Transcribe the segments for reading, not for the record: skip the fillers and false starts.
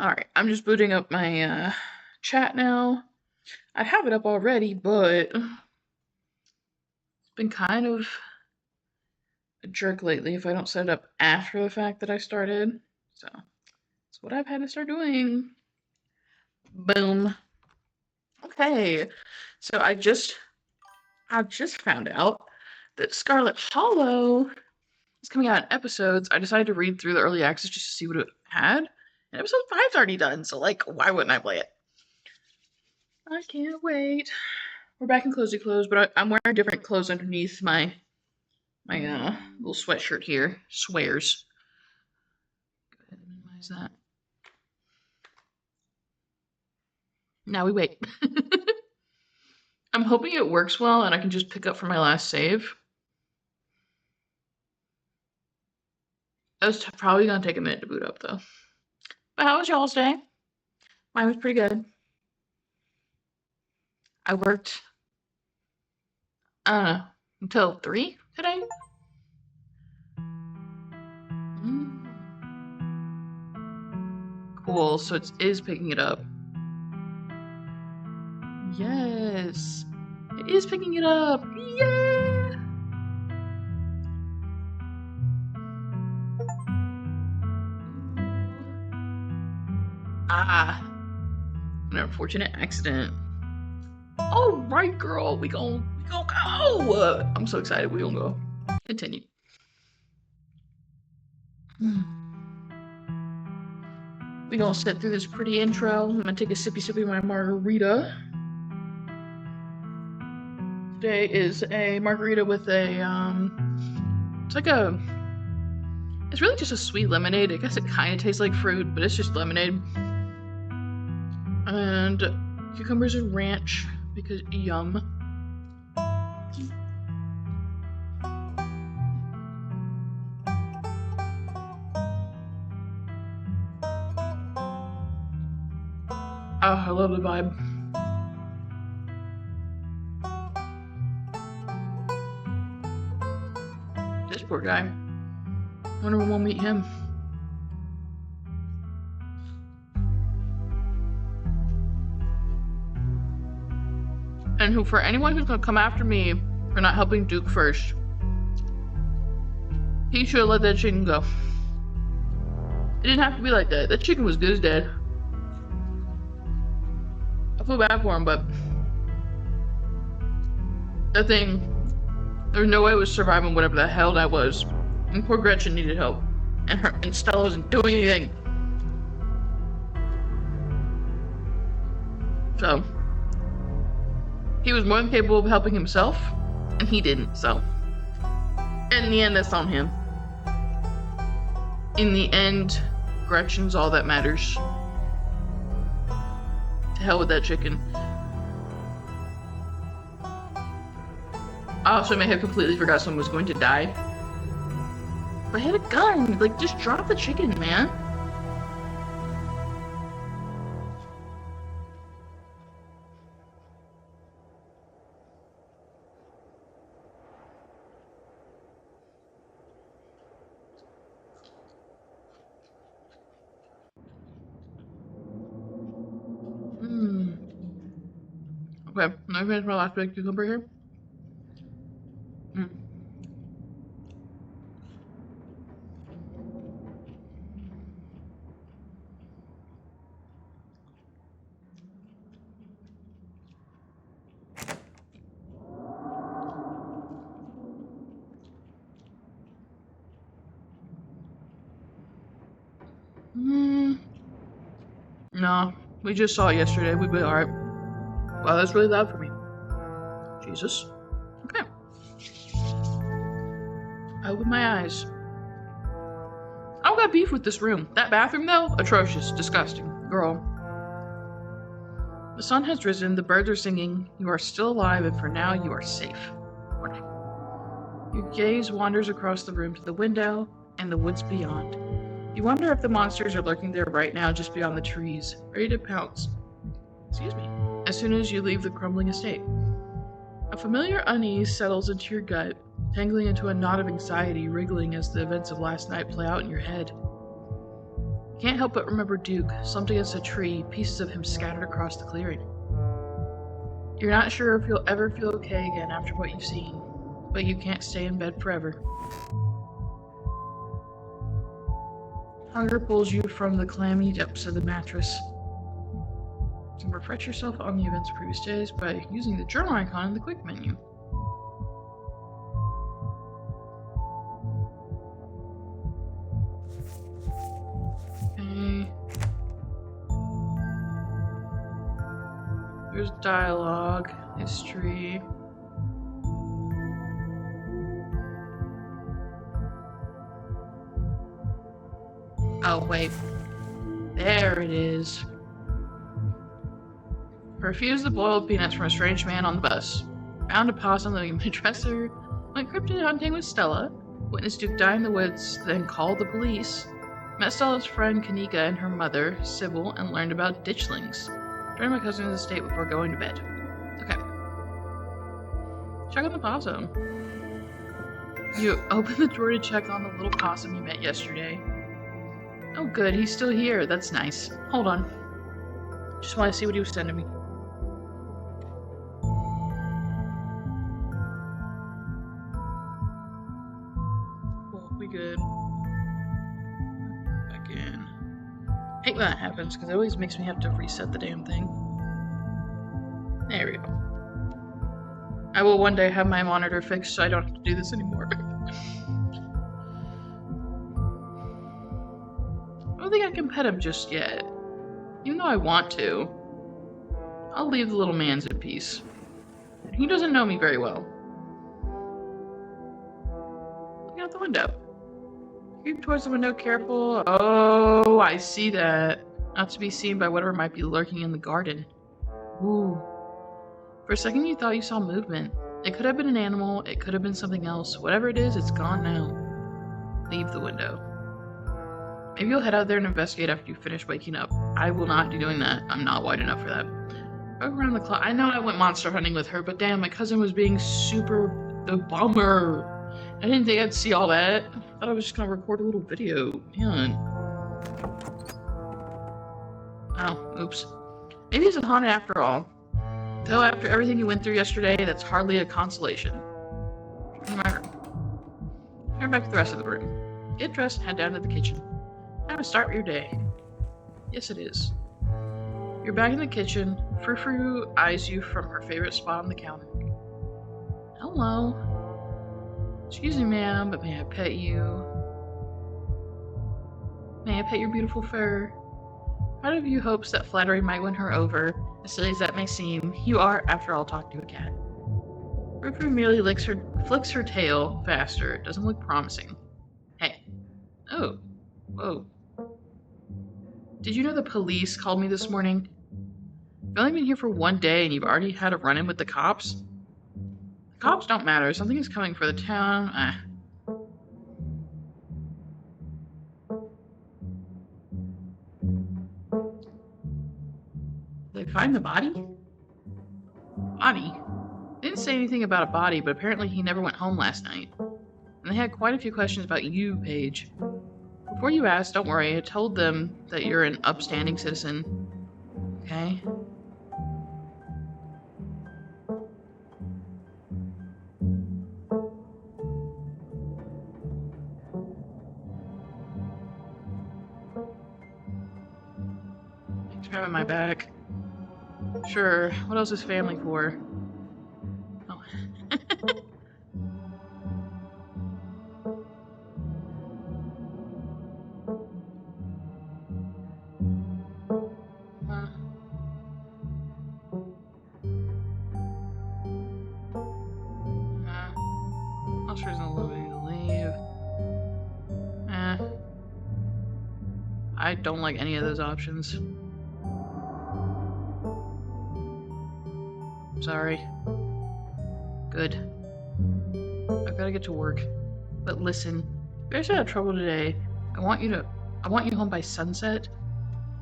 Alright, I'm just booting up my chat now. I'd have it up already, but it's been kind of a jerk lately if I don't set it up after the fact that I started. So that's what I've had to start doing. Boom. Okay, so I just found out that Scarlet Hollow is coming out in episodes. I decided to read through the early access just to see what it had. And episode 5's already done, so like, why wouldn't I play it? I can't wait. We're back in cozy clothes, but I'm wearing different clothes underneath my little sweatshirt here. Swears. Go ahead and minimize that. Now we wait. I'm hoping it works well and I can just pick up from my last save. It's probably gonna take a minute to boot up though. But how was y'all's day? Mine was pretty good. I worked, I don't know, until 3 today. Cool, so it is picking it up. Yes, it is picking it up. Yeah. An unfortunate accident. All right, girl, we gon' go. I'm so excited. We gonna go. Continue. We gonna sit through this pretty intro. I'm gonna take a sippy of my margarita. Today is a margarita with a it's really just a sweet lemonade. I guess it kind of tastes like fruit, but it's just lemonade. And cucumbers and ranch because yum. Oh, I love the vibe. This poor guy. I wonder when we'll meet him. And who, for anyone who's gonna come after me for not helping Duke first, he should have let that chicken go. It didn't have to be like that. That chicken was good as dead. I feel bad for him, but that thing, there's no way it was surviving whatever the hell that was. And poor Gretchen needed help. And Stella wasn't doing anything. So he was more than capable of helping himself, and he didn't, so in the end, that's on him. In the end, Gretchen's all that matters. To hell with that chicken. I also may have completely forgot someone was going to die. But I had a gun. Like, just drop the chicken, man. Okay, I'm gonna finish my last big cucumber here. No, we just saw it yesterday. We'd be alright. Wow, that's really loud for me. Jesus. Okay. I open my eyes. I don't got beef with this room. That bathroom, though, atrocious, disgusting. Girl. The sun has risen, the birds are singing, you are still alive, and for now you are safe. Warning. Your gaze wanders across the room to the window and the woods beyond. You wonder if the monsters are lurking there right now just beyond the trees, ready to pounce. Excuse me. As soon as you leave the crumbling estate. A familiar unease settles into your gut, tangling into a knot of anxiety, wriggling as the events of last night play out in your head. You can't help but remember Duke, slumped against a tree, pieces of him scattered across the clearing. You're not sure if you'll ever feel okay again after what you've seen, but you can't stay in bed forever. Hunger pulls you from the clammy depths of the mattress. So refresh yourself on the events of previous days by using the journal icon in the quick menu. Okay. There's dialogue, history. Oh, wait. There it is. Refused the boiled peanuts from a strange man on the bus. Found a possum living in my dresser. Went cryptid hunting with Stella. Witnessed Duke die in the woods, then called the police. Met Stella's friend Kanika and her mother, Sybil, and learned about ditchlings. Joined my cousin's estate before going to bed. Okay. Check on the possum. You open the drawer to check on the little possum you met yesterday. Oh good, he's still here. That's nice. Hold on. Just want to see what he was sending me. Cool, we good. Back in. I hate when that happens, because it always makes me have to reset the damn thing. There we go. I will one day have my monitor fixed so I don't have to do this anymore. I don't think I can pet him just yet. Even though I want to. I'll leave the little man's in peace. He doesn't know me very well. Look out the window. Creep towards the window, careful. Oh, I see that. Not to be seen by whatever might be lurking in the garden. Ooh. For a second you thought you saw movement. It could have been an animal, it could have been something else. Whatever it is, it's gone now. Leave the window. Maybe you'll head out there and investigate after you finish waking up. I will not be doing that. I'm not wide enough for that. Around the clock. I know I went monster hunting with her, but damn, my cousin was being super the bummer. I didn't think I'd see all that. I thought I was just gonna record a little video. Man. Oh, oops. Maybe it's a haunted after all. Though after everything you went through yesterday, that's hardly a consolation. In my room. Turn back to the rest of the room. Get dressed and head down to the kitchen. Time to start your day. Yes, it is. You're back in the kitchen. Frou-Frou eyes you from her favorite spot on the counter. Hello. Excuse me, ma'am, but may I pet you? May I pet your beautiful fur? Part of you hopes that flattery might win her over. As silly as that may seem, you are, after all, talking to a cat. Frou-Frou merely flicks her tail faster. It doesn't look promising. Hey. Oh. Whoa. Did you know the police called me this morning? I've only been here for one day and you've already had a run-in with the cops? The cops don't matter. Something is coming for the town. Did they find the body? Body? They didn't say anything about a body, but apparently he never went home last night. And they had quite a few questions about you, Paige. Before you ask, don't worry, I told them that you're an upstanding citizen. Okay? Thanks for having my back. Sure, what else is family for? Oh. Most reason to leave. I don't like any of those options. Sorry. Good. I've got to get to work. But listen, if you guys have trouble today, I want you home by sunset.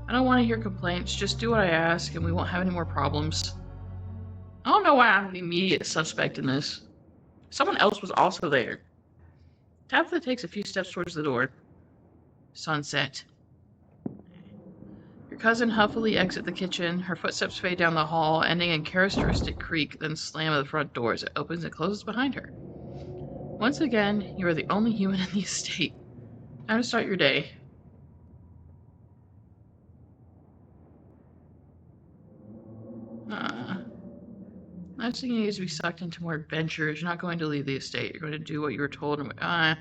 I don't want to hear complaints. Just do what I ask and we won't have any more problems. I don't know why I'm the immediate suspect in this. Someone else was also there. Tabitha takes a few steps towards the door. Sunset. cousin huffily exits the kitchen. Her footsteps fade down the hall, ending in characteristic creak, then slam of the front door as it opens and closes behind her. Once again, you are the only human in the estate. Time to start your day. Next thing you need is to be sucked into more adventures. You're not going to leave the estate. You're going to do what you were told. I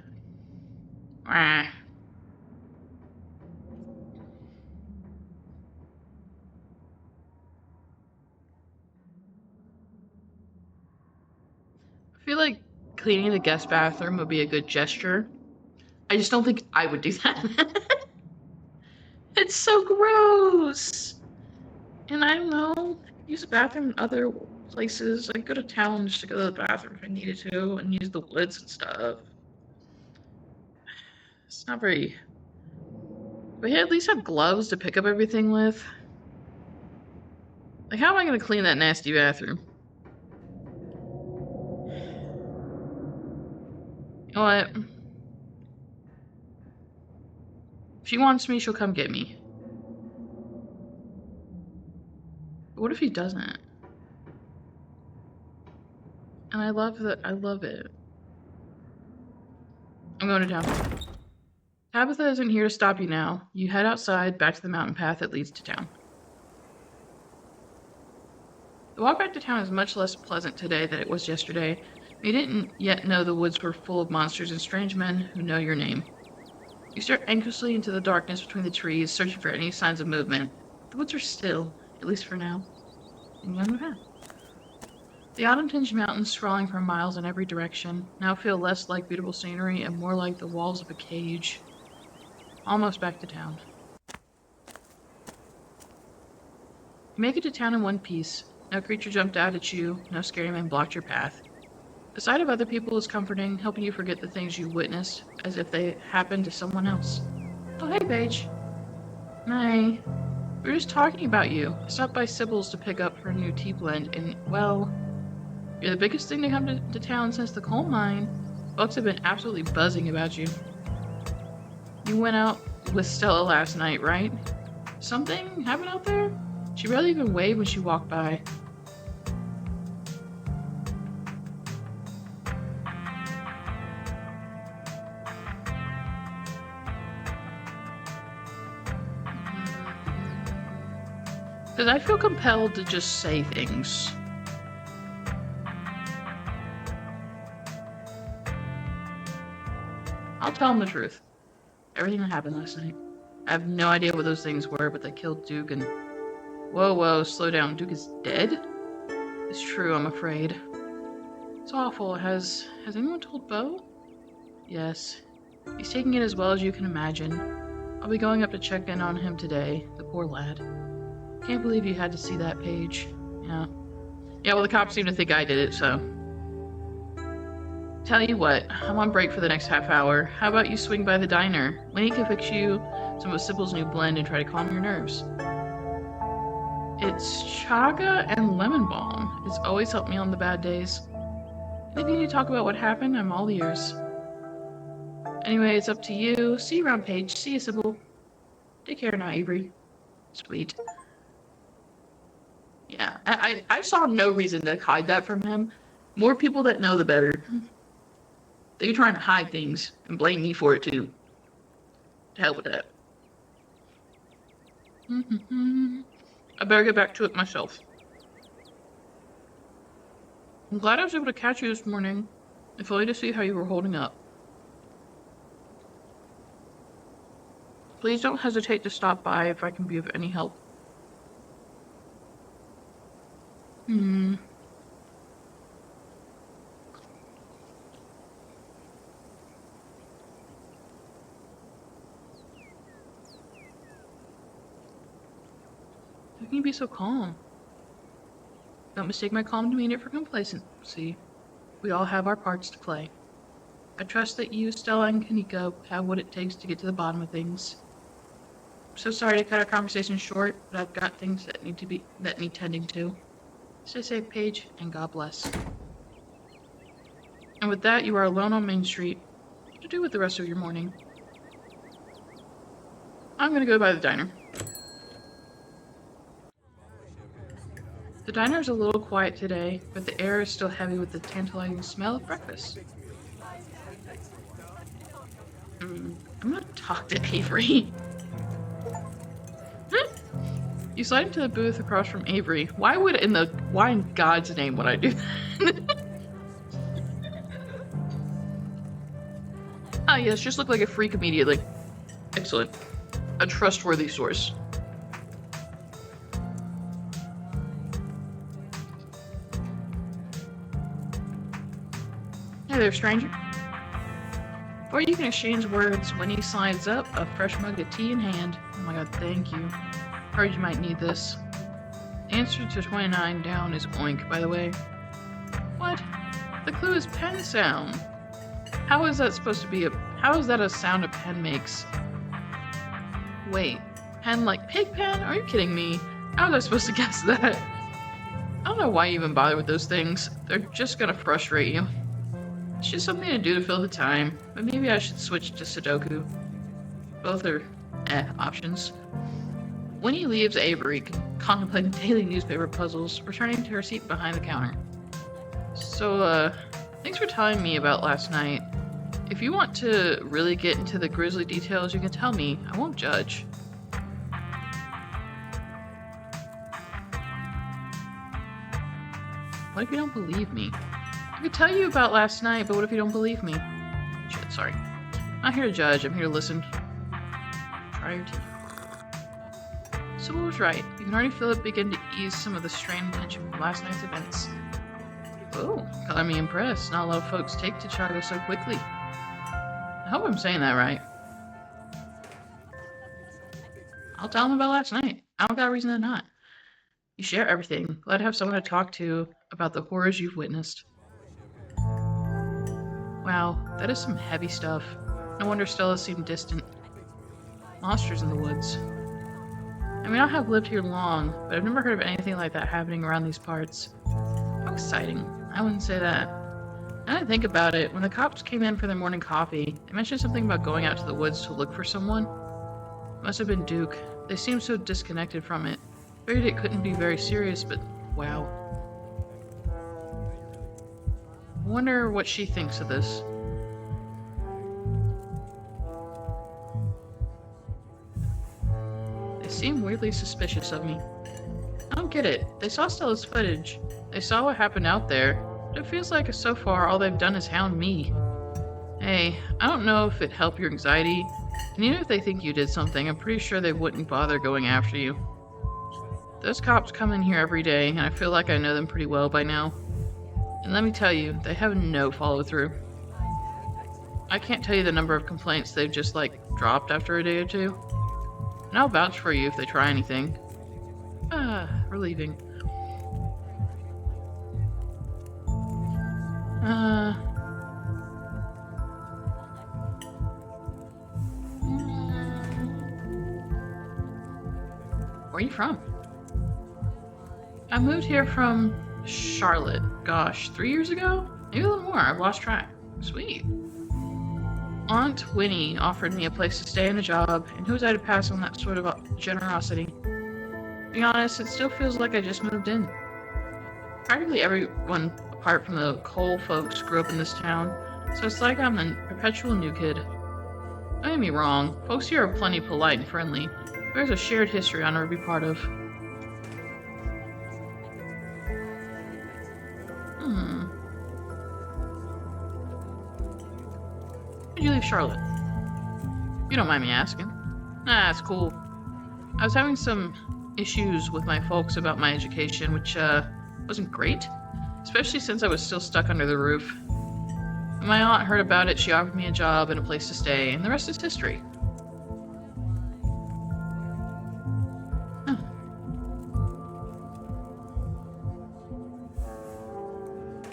feel like cleaning the guest bathroom would be a good gesture. I just don't think I would do that. It's so gross. And I don't know, use the bathroom in other places. I go to town just to go to the bathroom if I needed to and use the woods and stuff. It's not very... But yeah, at least have gloves to pick up everything with. Like, how am I going to clean that nasty bathroom? You know what? If she wants me, she'll come get me. But what if he doesn't? And I love that. I love it. I'm going to town. Tabitha isn't here to stop you now. You head outside, back to the mountain path that leads to town. The walk back to town is much less pleasant today than it was yesterday. You didn't yet know the woods were full of monsters and strange men who know your name. You stare anxiously into the darkness between the trees, searching for any signs of movement. The woods are still, at least for now, and you're on the path. The autumn-tinged mountains sprawling for miles in every direction now feel less like beautiful scenery and more like the walls of a cage. Almost back to town. You make it to town in one piece. No creature jumped out at you, no scary man blocked your path. The sight of other people is comforting, helping you forget the things you witnessed, as if they happened to someone else. Oh, hey, Paige. Hi. We were just talking about you. I stopped by Sybil's to pick up her new tea blend, and, well, you're the biggest thing to come to town since the coal mine. Folks have been absolutely buzzing about you. You went out with Stella last night, right? Something happened out there? She barely even waved when she walked by. Because I feel compelled to just say things. I'll tell him the truth. Everything that happened last night. I have no idea what those things were, but they killed Duke and... Whoa, slow down. Duke is dead? It's true, I'm afraid. It's awful. Has anyone told Beau? Yes. He's taking it as well as you can imagine. I'll be going up to check in on him today. The poor lad. Can't believe you had to see that, Paige. Yeah. Yeah, well, the cops seem to think I did it, so... Tell you what, I'm on break for the next half hour. How about you swing by the diner? Winnie can fix you some of Sybil's new blend and try to calm your nerves. It's chaga and lemon balm. It's always helped me on the bad days. And if you need to talk about what happened, I'm all ears. Anyway, it's up to you. See you around, Paige. See you, Sybil. Take care now, Avery. Sweet. Yeah, I saw no reason to hide that from him. More people that know, the better. They're trying to hide things and blame me for it, too. To hell with that. I better get back to it myself. I'm glad I was able to catch you this morning, if only to see how you were holding up. Please don't hesitate to stop by if I can be of any help. How can you be so calm? Don't mistake my calm demeanor for complacency. We all have our parts to play. I trust that you, Stella, and Kaniko have what it takes to get to the bottom of things. I'm so sorry to cut our conversation short, but I've got things that need tending to. Stay safe, Paige, and God bless. And with that, you are alone on Main Street. What to do with the rest of your morning? I'm gonna go by the diner. The diner's a little quiet today, but the air is still heavy with the tantalizing smell of breakfast. I'm gonna talk to Avery. You slide into the booth across from Avery. Why in God's name would I do that? Ah, yes, just look like a freak immediately. Excellent. A trustworthy source. Hey there, stranger. Or you can exchange words when he slides up, a fresh mug of tea in hand. Oh my god, thank you. Heard you might need this. The answer to 29 down is oink, by the way. What? The clue is pen sound. How is that supposed to be how is that a sound a pen makes? Wait, pen like pig pen? Are you kidding me? How was I supposed to guess that? I don't know why you even bother with those things. They're just gonna frustrate you. It's just something to do to fill the time, but maybe I should switch to Sudoku. Both are options. Winnie leaves Avery contemplating daily newspaper puzzles, returning to her seat behind the counter. So, thanks for telling me about last night. If you want to really get into the grisly details, you can tell me. I won't judge. What if you don't believe me? I could tell you about last night, but what if you don't believe me? Shit, sorry. I'm not here to judge, I'm here to listen. Try your tea. So what was right? You can already feel it begin to ease some of the strain and tension from last night's events. Oh, got me impressed. Not a lot of folks take to Chaga so quickly. I hope I'm saying that right. I'll tell them about last night. I don't got a reason to not. You share everything. Glad to have someone to talk to about the horrors you've witnessed. Wow, that is some heavy stuff. No wonder Stella seemed distant. Monsters in the woods. I mean, I have lived here long, but I've never heard of anything like that happening around these parts. How exciting. I wouldn't say that. Now that I think about it, when the cops came in for their morning coffee, they mentioned something about going out to the woods to look for someone. It must have been Duke. They seemed so disconnected from it. Figured it couldn't be very serious, but wow. I wonder what she thinks of this. They seem weirdly suspicious of me. I don't get it. They saw Stella's footage. They saw what happened out there. But it feels like so far all they've done is hound me. Hey, I don't know if it'd help your anxiety, and even if they think you did something, I'm pretty sure they wouldn't bother going after you. Those cops come in here every day, and I feel like I know them pretty well by now. And let me tell you, they have no follow-through. I can't tell you the number of complaints they've just, dropped after a day or two. And I'll vouch for you if they try anything. Relieving. Where are you from? I moved here from Charlotte. Gosh, 3 years ago? Maybe a little more. I've lost track. Sweet. Aunt Winnie offered me a place to stay and a job, and who was I to pass on that sort of generosity? To be honest, it still feels like I just moved in. Practically everyone, apart from the Cole folks, grew up in this town, so it's like I'm a perpetual new kid. Don't get me wrong, folks here are plenty polite and friendly. There's a shared history I'll never be part of. Why'd you leave Charlotte? You don't mind me asking. Nah, it's cool. I was having some issues with my folks about my education, which, wasn't great. Especially since I was still stuck under the roof. When my aunt heard about it, she offered me a job and a place to stay, and the rest is history.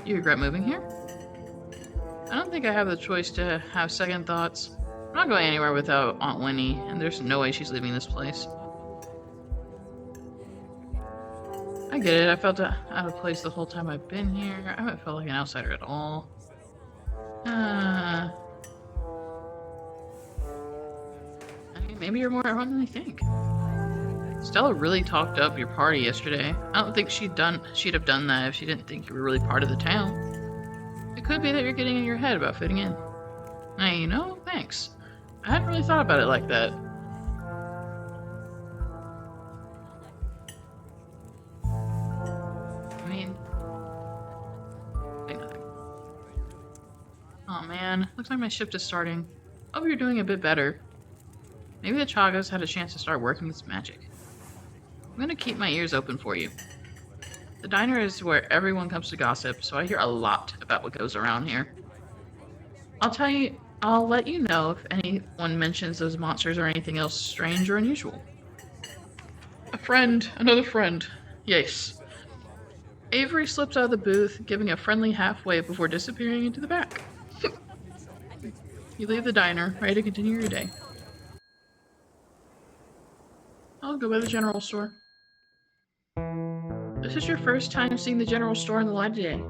You regret moving here? I don't think I have the choice to have second thoughts. I'm not going anywhere without Aunt Winnie, and there's no way she's leaving this place. I get it, I felt out of place the whole time I've been here. I haven't felt like an outsider at all. I mean, maybe you're more at home than I think. Stella really talked up your party yesterday. I don't think she'd have done that if she didn't think you were really part of the town. It could be that you're getting in your head about fitting in. Hey, you know, thanks. I hadn't really thought about it like that. I mean, nothing. Oh man, looks like my shift is starting. Hope you're doing a bit better. Maybe the Chagas had a chance to start working its magic. I'm gonna keep my ears open for you. The diner is where everyone comes to gossip, so I hear a lot about what goes around here. I'll let you know if anyone mentions those monsters or anything else strange or unusual. A friend, another friend. Yes. Avery slips out of the booth, giving a friendly half wave before disappearing into the back. You leave the diner, ready to continue your day. I'll go by the general store. This is your first time seeing the general store in the light of day.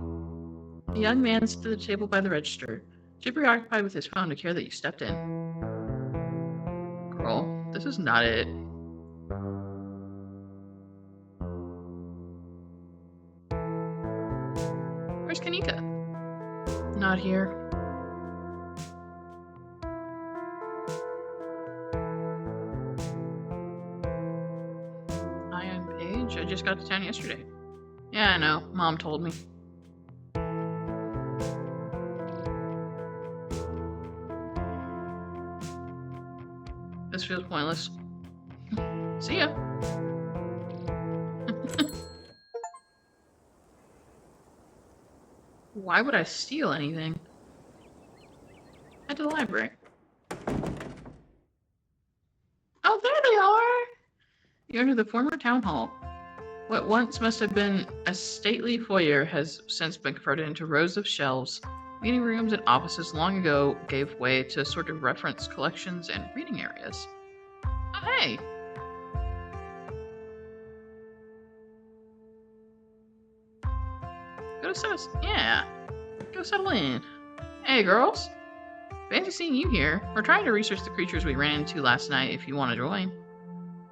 The young man sits at the table by the register, too preoccupied with his phone to care that you stepped in. Girl, this is not it. Where's Kanika? Not here. Hi, I'm Paige. I just got to town yesterday. Yeah, I know. Mom told me. This feels pointless. See ya. Why would I steal anything? Head to the library. Oh, there they are! You enter the former town hall. What once must have been a stately foyer has since been converted into rows of shelves. Meeting rooms and offices long ago gave way to a sort of reference collections and reading areas. Oh, hey! Go settle in. Hey, girls. Fancy seeing you here. We're trying to research the creatures we ran into last night if you want to join.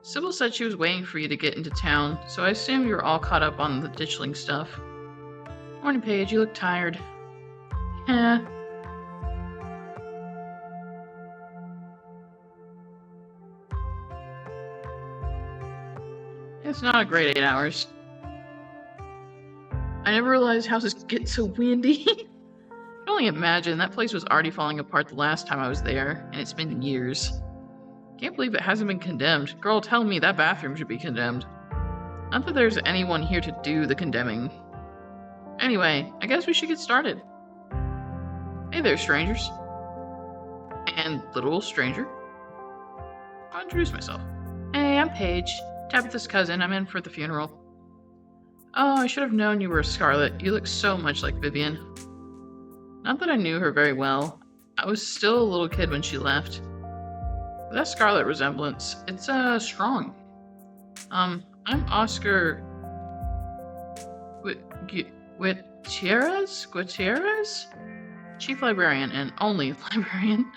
Sybil said she was waiting for you to get into town, so I assume you're all caught up on the ditchling stuff. Morning, Paige. You look tired. Yeah. It's not a great 8 hours. I never realized houses get so windy. I can only imagine. That place was already falling apart the last time I was there, and it's been years. Can't believe it hasn't been condemned. Girl, tell me that bathroom should be condemned. Not that there's anyone here to do the condemning. Anyway, I guess we should get started. Hey there, strangers. And literal stranger. I'll introduce myself. Hey, I'm Paige. Tabitha's cousin. I'm in for the funeral. Oh, I should have known you were Scarlet. You look so much like Vivian. Not that I knew her very well. I was still a little kid when she left. But that Scarlet resemblance, it's strong. I'm Oscar Gutierrez? Chief librarian and only librarian.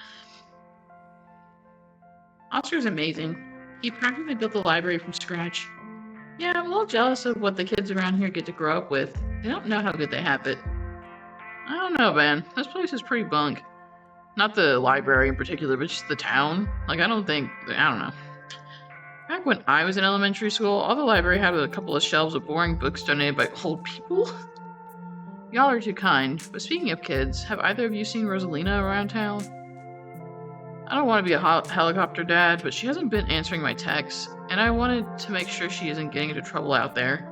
Oscar's amazing. He practically built the library from scratch. Yeah, I'm a little jealous of what the kids around here get to grow up with. They don't know how good they have it. I don't know, man. This place is pretty bunk. Not the library in particular, but just the town. Like, I don't know. Back when I was in elementary school, all the library had was a couple of shelves of boring books donated by old people. Y'all are too kind, but speaking of kids, have either of you seen Rosalina around town? I don't want to be a helicopter dad, but she hasn't been answering my texts, and I wanted to make sure she isn't getting into trouble out there.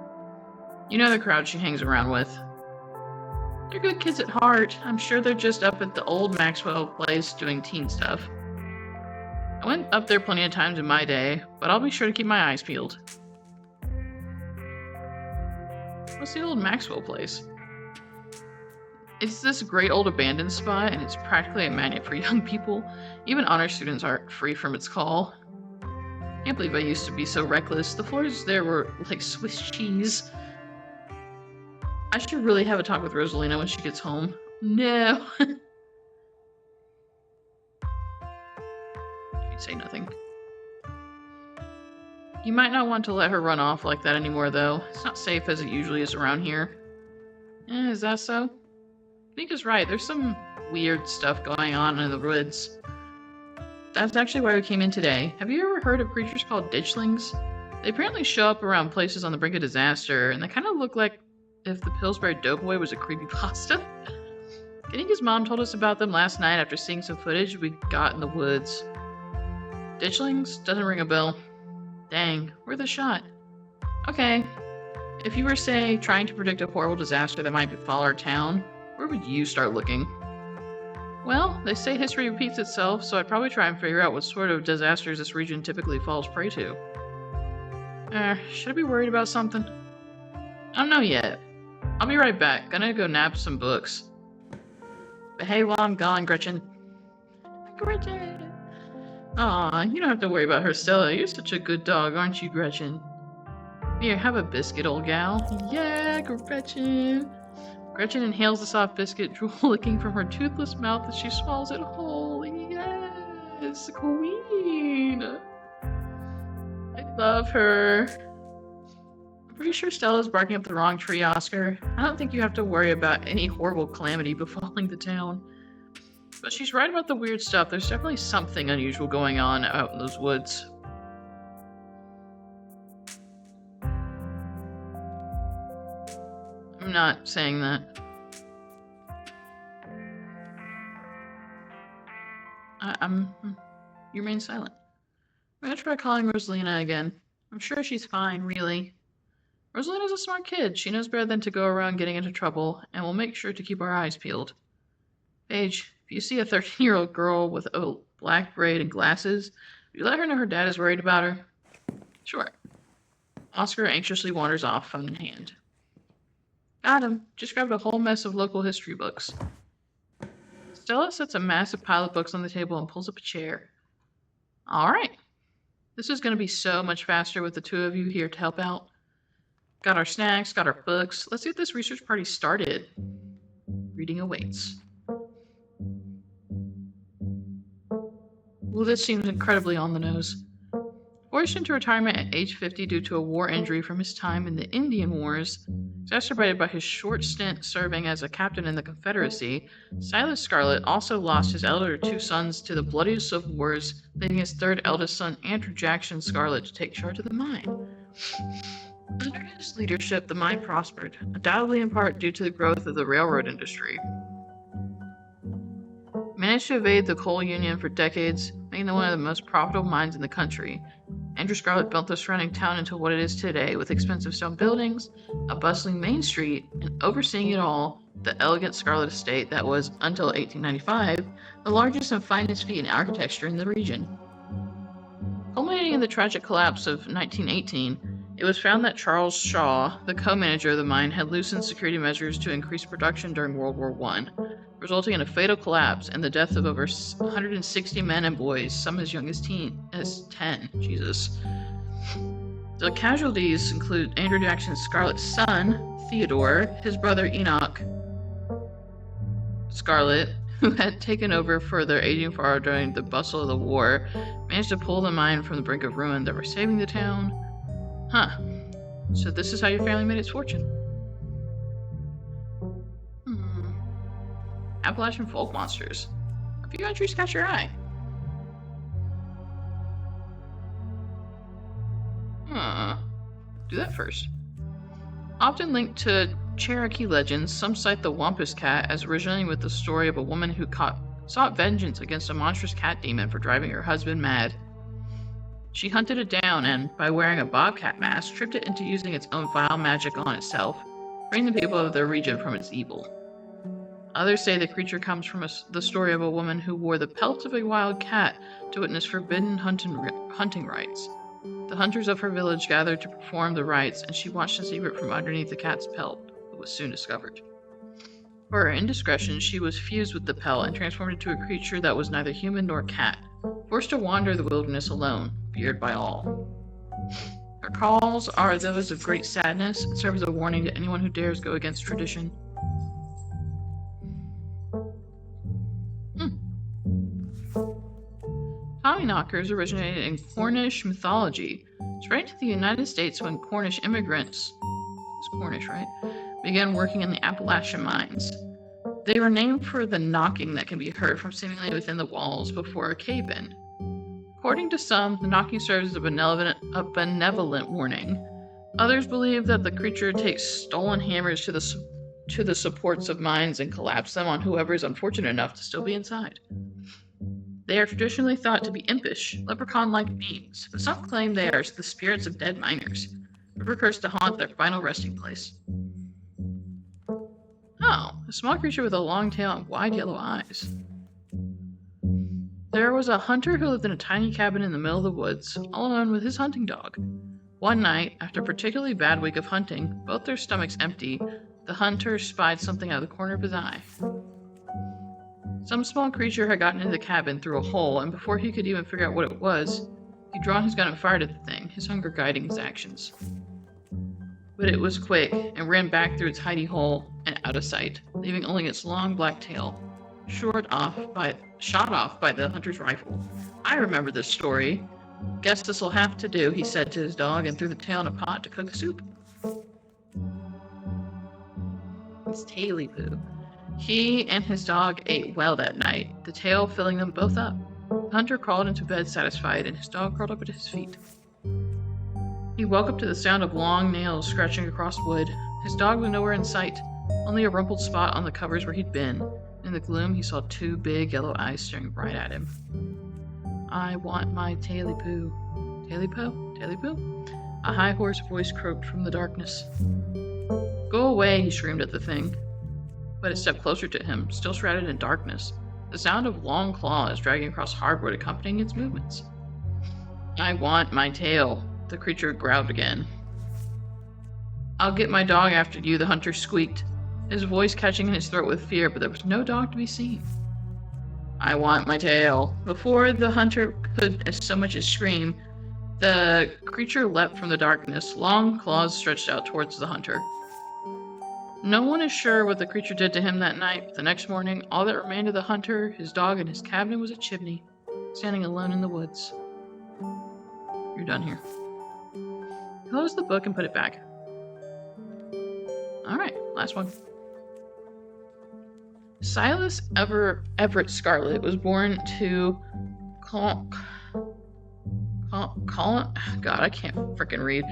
You know the crowd she hangs around with. They're good kids at heart. I'm sure they're just up at the old Maxwell place doing teen stuff. I went up there plenty of times in my day, but I'll be sure to keep my eyes peeled. What's the old Maxwell place? It's this great old abandoned spot, and it's practically a magnet for young people. Even honor students aren't free from its call. Can't believe I used to be so reckless. The floors there were like Swiss cheese. I should really have a talk with Rosalina when she gets home. No. You'd say nothing. You might not want to let her run off like that anymore, though. It's not safe as it usually is around here. Is that so? Nika's right. There's some weird stuff going on in the woods. That's actually why we came in today. Have you ever heard of creatures called ditchlings? They apparently show up around places on the brink of disaster, and they kind of look like if the Pillsbury Doughboy was a creepypasta. Kanika's mom told us about them last night after seeing some footage we got in the woods. Ditchlings? Doesn't ring a bell. Dang, worth a shot. Okay. If you were, say, trying to predict a horrible disaster that might befall our town, where would you start looking? Well, they say history repeats itself, so I'd probably try and figure out what sort of disasters this region typically falls prey to. Should I be worried about something? I don't know yet. I'll be right back. Gonna go nab some books. Behave while I'm gone, Gretchen. Gretchen! Aw, you don't have to worry about her, Stella. You're such a good dog, aren't you, Gretchen? Here, have a biscuit, old gal. Yeah, Gretchen! Gretchen inhales the soft biscuit, drool licking from her toothless mouth as she swallows it whole. Yes, queen! I love her. I'm pretty sure Stella's barking up the wrong tree, Oscar. I don't think you have to worry about any horrible calamity befalling the town. But she's right about the weird stuff. There's definitely something unusual going on out in those woods. I'm not saying that. You remain silent. I'm gonna try calling Rosalina again. I'm sure she's fine, really. Rosalina's a smart kid. She knows better than to go around getting into trouble, and we'll make sure to keep our eyes peeled. Paige, if you see a 13-year-old girl with a black braid and glasses, will you let her know her dad is worried about her? Sure. Oscar anxiously wanders off, phone in hand. Got him. Just grabbed a whole mess of local history books. Stella sets a massive pile of books on the table and pulls up a chair. All right. This is going to be so much faster with the two of you here to help out. Got our snacks, got our books. Let's get this research party started. Reading awaits. Well, this seems incredibly on the nose. Forced into retirement at age 50 due to a war injury from his time in the Indian Wars, exacerbated by his short stint serving as a captain in the Confederacy, Silas Scarlet also lost his elder two sons to the bloodiest of wars, leaving his third eldest son, Andrew Jackson Scarlet, to take charge of the mine. Under his leadership, the mine prospered, undoubtedly in part due to the growth of the railroad industry. Managed to evade the coal union for decades, making it one of the most profitable mines in the country. Andrew Scarlet built the surrounding town into what it is today, with expensive stone buildings, a bustling main street, and overseeing it all, the elegant Scarlet Estate that was, until 1895, the largest and finest feat in architecture in the region. Culminating in the tragic collapse of 1918, it was found that Charles Shaw, the co-manager of the mine, had loosened security measures to increase production during World War I, resulting in a fatal collapse and the death of over 160 men and boys, some as young as 10. Jesus. The casualties include Andrew Jackson Scarlet's son, Theodore, his brother Enoch Scarlet, who had taken over for their aging father during the bustle of the war, managed to pull the mine from the brink of ruin that were saving the town. Huh. So this is how your family made its fortune. Appalachian folk monsters. A few entries catch your eye. Do that first. Often linked to Cherokee legends, some cite the Wampus Cat as originating with the story of a woman who sought vengeance against a monstrous cat demon for driving her husband mad. She hunted it down and, by wearing a bobcat mask, tricked it into using its own vile magic on itself, freeing the people of their region from its evil. Others say the creature comes from the story of a woman who wore the pelt of a wild cat to witness forbidden hunting rites. The hunters of her village gathered to perform the rites, and she watched in secret from underneath the cat's pelt, but was soon discovered. For her indiscretion, she was fused with the pelt and transformed into a creature that was neither human nor cat, forced to wander the wilderness alone, feared by all. Her calls are those of great sadness and serve as a warning to anyone who dares go against tradition. Tommyknockers originated in Cornish mythology, spread to the United States when Cornish immigrants, it's Cornish, right, began working in the Appalachian mines. They were named for the knocking that can be heard from seemingly within the walls before a cave-in. According to some, the knocking serves as a benevolent warning. Others believe that the creature takes stolen hammers to the supports of mines and collapses them on whoever is unfortunate enough to still be inside. They are traditionally thought to be impish, leprechaun-like beings, but some claim they are the spirits of dead miners, ever cursed to haunt their final resting place. Oh, a small creature with a long tail and wide yellow eyes. There was a hunter who lived in a tiny cabin in the middle of the woods, all alone with his hunting dog. One night, after a particularly bad week of hunting, both their stomachs empty, the hunter spied something out of the corner of his eye. Some small creature had gotten into the cabin through a hole, and before he could even figure out what it was, he'd drawn his gun and fired at the thing, his hunger guiding his actions. But it was quick, and ran back through its hidey hole and out of sight, leaving only its long black tail, shot off by the hunter's rifle. I remember this story. Guess this'll have to do, he said to his dog, and threw the tail in a pot to cook a soup. It's Taily Poo. He and his dog ate well that night, the tail filling them both up. The hunter crawled into bed satisfied, and his dog crawled up at his feet. He woke up to the sound of long nails scratching across wood. His dog was nowhere in sight, only a rumpled spot on the covers where he'd been. In the gloom, he saw two big yellow eyes staring right at him. I want my Taily Poo. Taily Poo? Taily Poo? A high, hoarse voice croaked from the darkness. Go away, he screamed at the thing. But it stepped closer to him, still shrouded in darkness, the sound of long claws dragging across hardwood accompanying its movements. I want my tail, the creature growled again. I'll get my dog after you, the hunter squeaked, his voice catching in his throat with fear, but there was no dog to be seen. I want my tail. Before the hunter could so much as scream, the creature leapt from the darkness, long claws stretched out towards the hunter. No one is sure what the creature did to him that night, but the next morning, all that remained of the hunter, his dog, and his cabin was a chimney, standing alone in the woods. You're done here. Close the book and put it back. Alright, last one. Silas Everett Scarlet was born to God, I can't freaking read.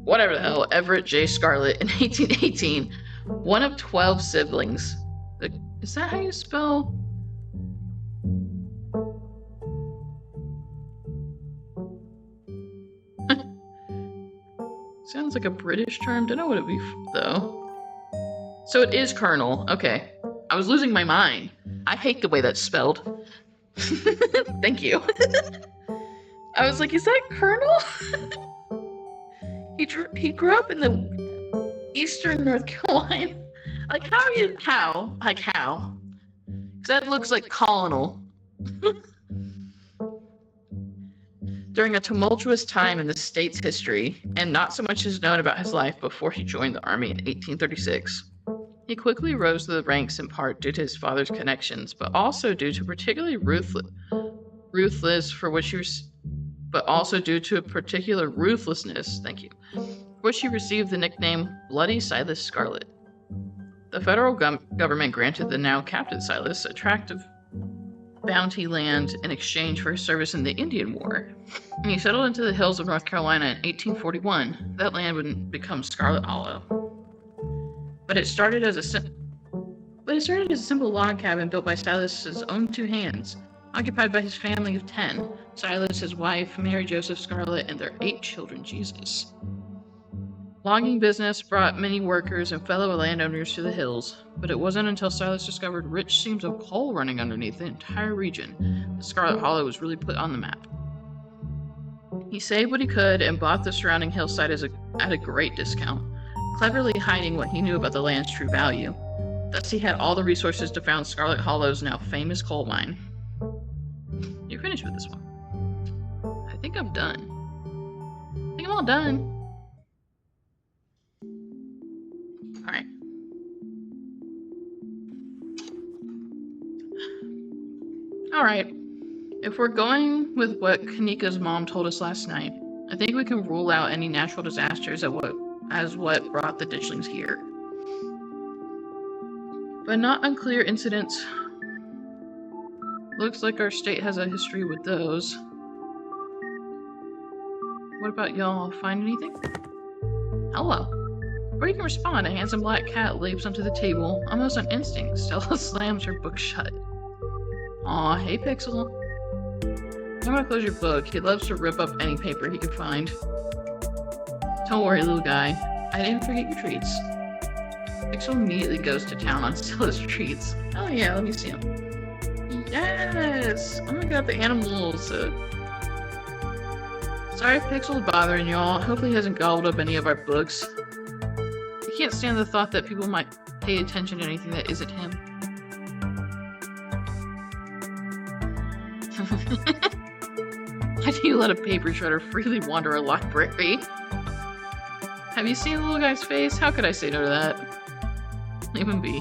Whatever the hell, Everett J. Scarlet in 1818, one of 12 siblings. Is that how you spell? Sounds like a British term. Don't know what it'd be though. So it is Colonel. Okay. I was losing my mind. I hate the way that's spelled. Thank you. I was like, is that Colonel? He grew up in the eastern North Carolina. Like, how? Because that looks like colonel. During a tumultuous time in the state's history, and not so much is known about his life before he joined the army in 1836. He quickly rose to the ranks in part due to his father's connections, but also due to particularly ruthlessness, for which he received the nickname Bloody Silas Scarlet. The federal government granted the now captive Silas a tract of bounty land in exchange for his service in the Indian War. And he settled into the hills of North Carolina in 1841. That land would become Scarlet Hollow. But it started as a simple log cabin built by Silas's own two hands, occupied by his family of 10, Silas, his wife, Mary Joseph Scarlet, and their 8 children, Jesus. Logging business brought many workers and fellow landowners to the hills, but it wasn't until Silas discovered rich seams of coal running underneath the entire region that Scarlet Hollow was really put on the map. He saved what he could and bought the surrounding hillside at a great discount, cleverly hiding what he knew about the land's true value. Thus he had all the resources to found Scarlet Hollow's now famous coal mine. You're finished with this one. I think I'm done. I think I'm all done. Alright. Alright. If we're going with what Kanika's mom told us last night, I think we can rule out any natural disasters as what brought the ditchlings here. But not unclear incidents. Looks like our state has a history with those. What about y'all? Find anything? Hello. Before you can respond, a handsome black cat leaps onto the table. Almost on instinct, Stella slams her book shut. Aw, hey Pixel. I'm gonna close your book. He loves to rip up any paper he can find. Don't worry, little guy. I didn't forget your treats. Pixel immediately goes to town on Stella's treats. Oh yeah, let me see him. Yes! Oh my god, the animals! Sorry if Pixel's bothering y'all. Hopefully he hasn't gobbled up any of our books. He can't stand the thought that people might pay attention to anything that isn't him. Why do you let a paper shredder freely wander a library? Have you seen the little guy's face? How could I say no to that? Leave him be.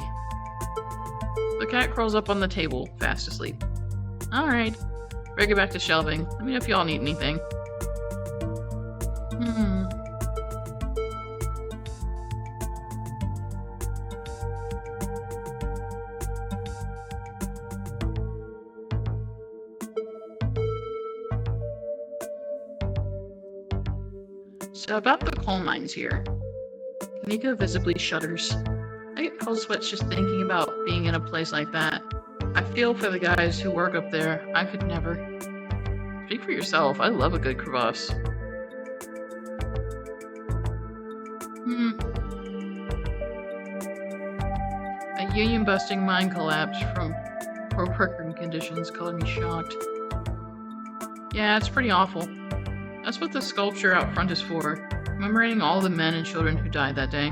The cat crawls up on the table, fast asleep. Alright. Better get back to shelving. Let me know if y'all need anything. So about the coal mines here. Kanika visibly shudders. I get cold sweats just thinking about being in a place like that. I feel for the guys who work up there. I could never. Speak for yourself. I love a good crevasse. A union-busting mine collapse from poor working conditions colored me shocked. Yeah, it's pretty awful. That's what the sculpture out front is for, commemorating all the men and children who died that day.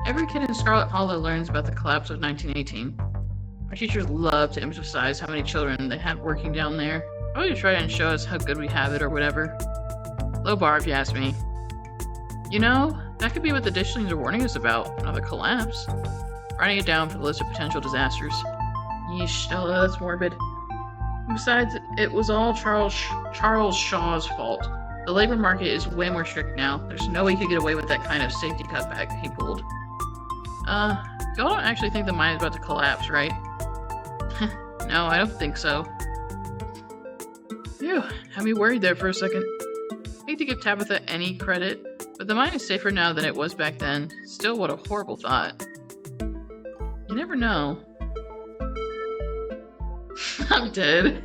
Every kid in Scarlet Hollow learns about the collapse of 1918. Our teachers love to emphasize how many children they had working down there. Probably to try and show us how good we have it or whatever. Low bar if you ask me. You know, that could be what the ditchlings are warning us about, another collapse. Writing it down for the list of potential disasters. Yeesh, Stella, that's morbid. Besides, it was all Charles Shaw's fault. The labor market is way more strict now. There's no way he could get away with that kind of safety cutback he pulled. Y'all don't actually think the mine is about to collapse, right? No, I don't think so. Phew, had me worried there for a second. I hate to give Tabitha any credit, but the mine is safer now than it was back then. Still, what a horrible thought. You never know. I'm dead.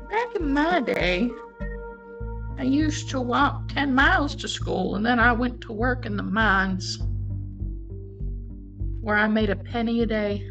Back in my day, I used to walk 10 miles to school, and then I went to work in the mines, where I made a penny a day.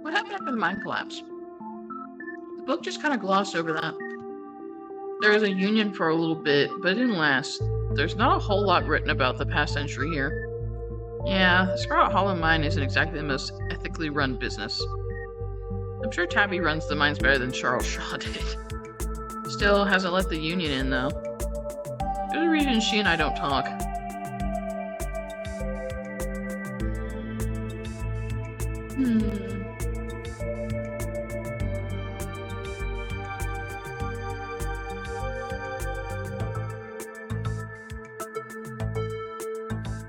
What happened after the mine collapse? The book just kind of glossed over that. There was a union for a little bit, but it didn't last. There's not a whole lot written about the past century here. Yeah, the Scarlet Hollow mine isn't exactly the most ethically run business. I'm sure Tabby runs the mines better than Charles Shaw did. Still hasn't let the union in, though. There's a reason she and I don't talk.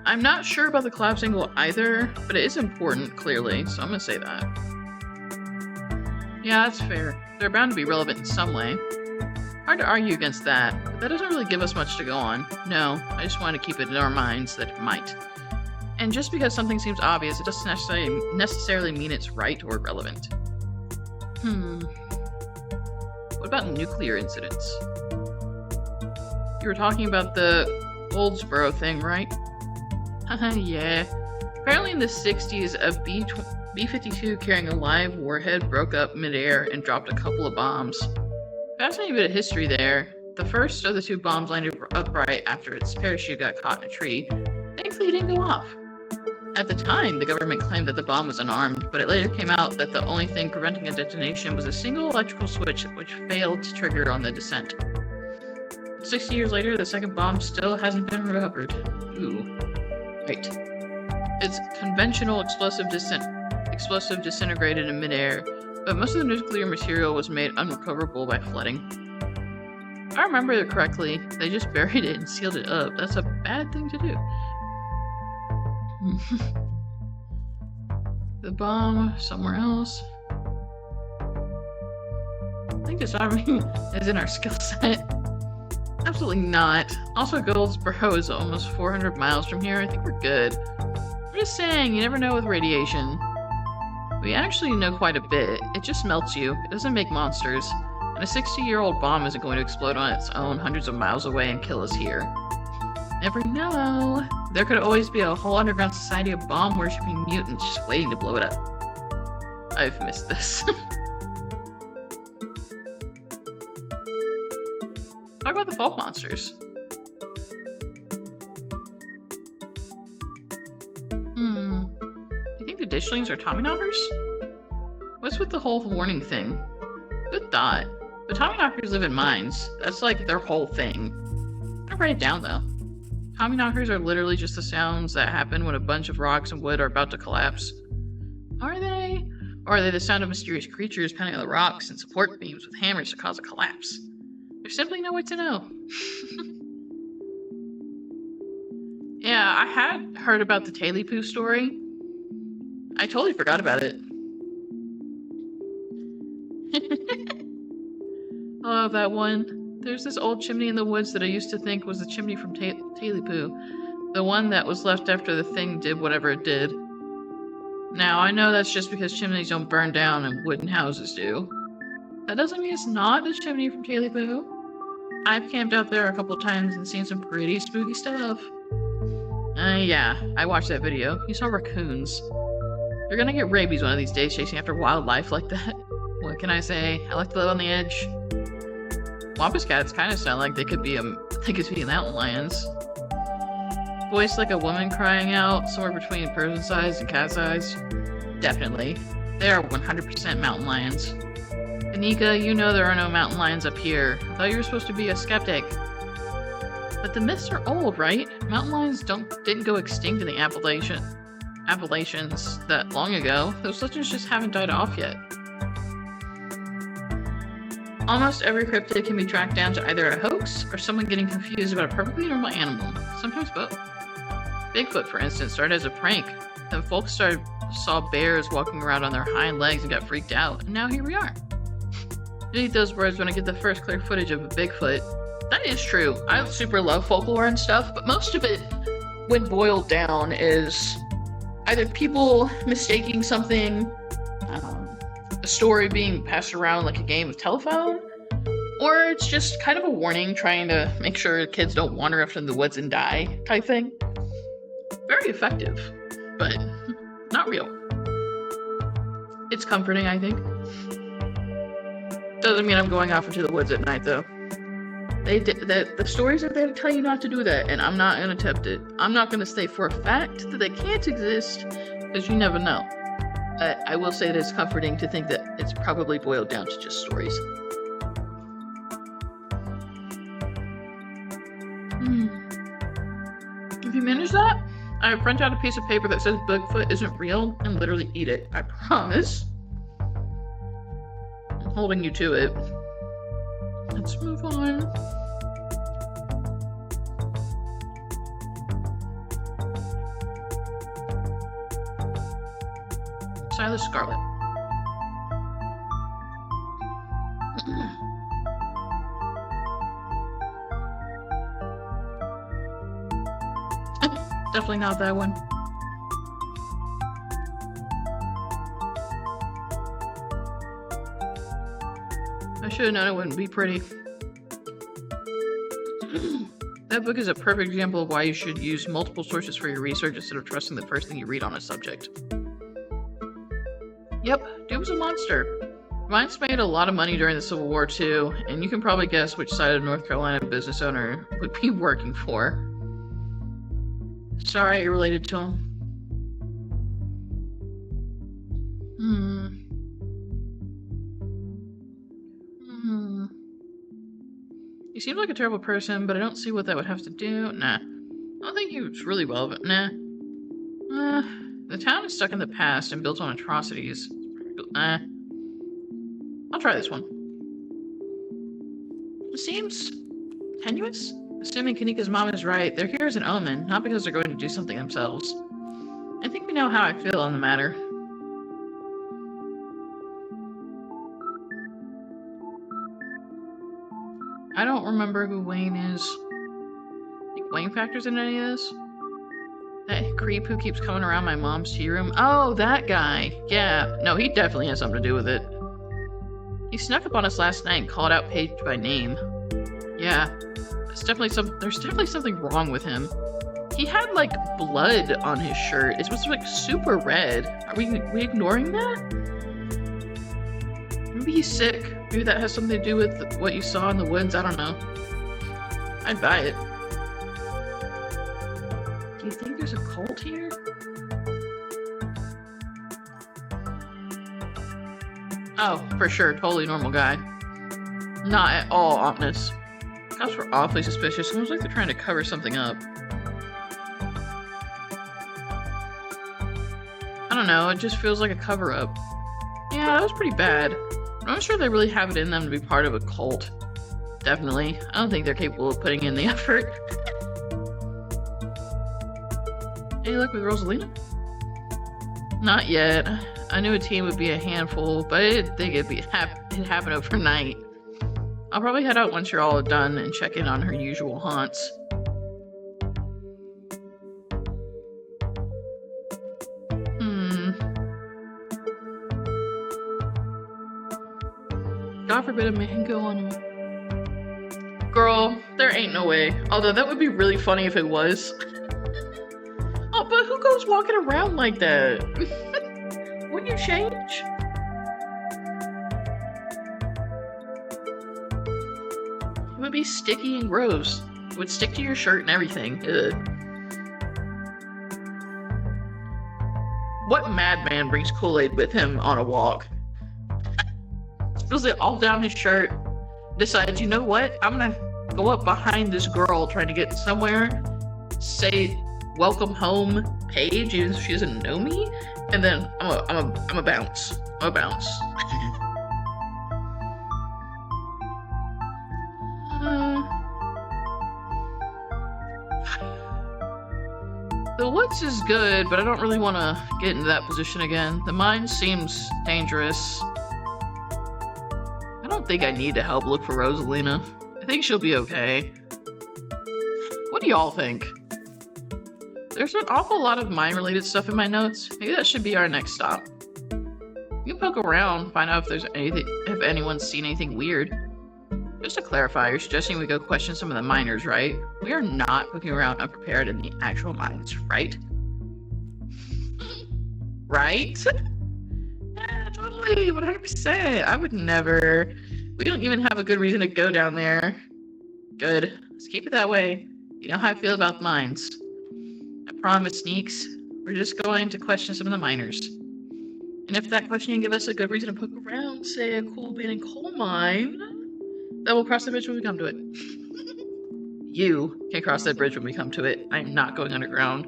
I'm not sure about the collapse angle either, but it is important, clearly, so I'm gonna say that. Yeah, that's fair. They're bound to be relevant in some way. Hard to argue against that, but that doesn't really give us much to go on. No, I just want to keep it in our minds that it might. And just because something seems obvious, it doesn't necessarily mean it's right or relevant. What about nuclear incidents? You were talking about the Goldsboro thing, right? Yeah. Apparently in the 60s, a B-52 carrying a live warhead broke up midair and dropped a couple of bombs. Fascinating bit of history there. The first of the 2 bombs landed upright after its parachute got caught in a tree. Thankfully, it didn't go off. At the time, the government claimed that the bomb was unarmed, but it later came out that the only thing preventing a detonation was a single electrical switch which failed to trigger on the descent. 60 years later, the second bomb still hasn't been recovered. Ooh. Right. It's conventional explosive disintegrated in midair, but most of the nuclear material was made unrecoverable by flooding. If I remember it correctly, they just buried it and sealed it up. That's a bad thing to do. The bomb somewhere else. I think disarming is in our skill set. Absolutely not. Also, Goldsboro is almost 400 miles from here. I think we're good. I'm just saying, you never know with radiation. We actually know quite a bit. It just melts you. It doesn't make monsters. And a 60-year-old bomb isn't going to explode on its own hundreds of miles away and kill us here. Never know. There could always be a whole underground society of bomb-worshipping mutants just waiting to blow it up. I've missed this. Talk about the folk monsters. Do you think the ditchlings are Tommyknockers? What's with the whole warning thing? Good thought. But Tommyknockers live in mines. That's like their whole thing. I'm gonna write it down though. Tommyknockers are literally just the sounds that happen when a bunch of rocks and wood are about to collapse. Are they? Or are they the sound of mysterious creatures pounding on the rocks and support beams with hammers to cause a collapse? There's simply no way to know. Yeah, I had heard about the Taily-Poo story. I totally forgot about it. Oh, that one. There's this old chimney in the woods that I used to think was the chimney from Taily-Poo. The one that was left after the thing did whatever it did. Now, I know that's just because chimneys don't burn down and wooden houses do. That doesn't mean it's not the chimney from Taily-Poo. I've camped out there a couple times and seen some pretty spooky stuff. Yeah, I watched that video. You saw raccoons. You're gonna get rabies one of these days chasing after wildlife like that. What can I say? I like to live on the edge. Wampus cats kind of sound like they could be mountain lions. Voice like a woman crying out, somewhere between person size and cat size. Definitely. They are 100% mountain lions. Anika, you know there are no mountain lions up here. I thought you were supposed to be a skeptic. But the myths are old, right? Mountain lions didn't go extinct in the Appalachians that long ago. Those legends just haven't died off yet. Almost every cryptid can be tracked down to either a hoax or someone getting confused about a perfectly normal animal. Sometimes both. Bigfoot, for instance, started as a prank. Then folks saw bears walking around on their hind legs and got freaked out. And now here we are. I eat those words when I get the first clear footage of a Bigfoot. That is true. I super love folklore and stuff, but most of it, when boiled down, is either people mistaking something, a story being passed around like a game of telephone, or it's just kind of a warning trying to make sure kids don't wander off into the woods and die type thing. Very effective, but not real. It's comforting, I think. Doesn't mean I'm going off into the woods at night, though. The stories are there to tell you not to do that, and I'm not going to attempt it. I'm not going to say for a fact that they can't exist, because you never know. I will say that it's comforting to think that it's probably boiled down to just stories. If you manage that, I print out a piece of paper that says Bigfoot isn't real and literally eat it. I promise. I'm holding you to it. Let's move on. Silas Scarlet. Definitely not that one. I should have known it wouldn't be pretty. That book is a perfect example of why you should use multiple sources for your research instead of trusting the first thing you read on a subject. Yep, Doom's a monster. Mines made a lot of money during the Civil War too, and you can probably guess which side of North Carolina a business owner would be working for. Sorry you're related to him. He seems like a terrible person, but I don't see what that would have to do. Nah. I don't think he was really relevant. Nah. The town is stuck in the past and built on atrocities. Nah. I'll try this one. It seems tenuous. Assuming Kanika's mom is right, they're here as an omen, not because they're going to do something themselves. I think we know how I feel on the matter. I don't remember who Wayne is. I think Wayne factors in any of this? That creep who keeps coming around my mom's tea room? Oh, that guy. Yeah. No, he definitely has something to do with it. He snuck up on us last night and called out Paige by name. Yeah. There's definitely something wrong with him. He had, like, blood on his shirt. It was, like, super red. Are we ignoring that? Maybe he's sick. Maybe that has something to do with what you saw in the woods. I don't know. I'd buy it. Do you think there's a cult here? Oh, for sure. Totally normal guy. Not at all ominous. Cops were awfully suspicious. It looks like they're trying to cover something up. I don't know. It just feels like a cover-up. Yeah, that was pretty bad. I'm not sure they really have it in them to be part of a cult. Definitely. I don't think they're capable of putting in the effort. Any luck with Rosalina? Not yet. I knew a team would be a handful, but I didn't think it'd happen overnight. I'll probably head out once you're all done and check in on her usual haunts. God forbid a man go on a... Girl, there ain't no way. Although that would be really funny if it was. Oh, but who goes walking around like that? Wouldn't you change? It would be sticky and gross. It would stick to your shirt and everything. Ugh. What madman brings Kool-Aid with him on a walk? Spills it all down his shirt. Decides, you know what? I'm gonna go up behind this girl trying to get somewhere. Say, welcome home, Paige, even if she doesn't know me. And then I'm a bounce. I'm a bounce. The woods is good, but I don't really want to get into that position again. The mine seems dangerous. I don't think I need to help look for Rosalina. I think she'll be okay. What do y'all think? There's an awful lot of mine-related stuff in my notes. Maybe that should be our next stop. You can poke around, find out if anyone's seen anything weird. Just to clarify, you're suggesting we go question some of the miners, right? We are not poking around unprepared in the actual mines, right? Right? Yeah, totally, 100%. I would never. We don't even have a good reason to go down there. Good. Let's keep it that way. You know how I feel about mines. I promise, Sneaks. We're just going to question some of the miners. And if that question can give us a good reason to poke around, say a cool abandoned coal mine, then we'll cross the bridge when we come to it. You can cross that bridge when we come to it. I am not going underground.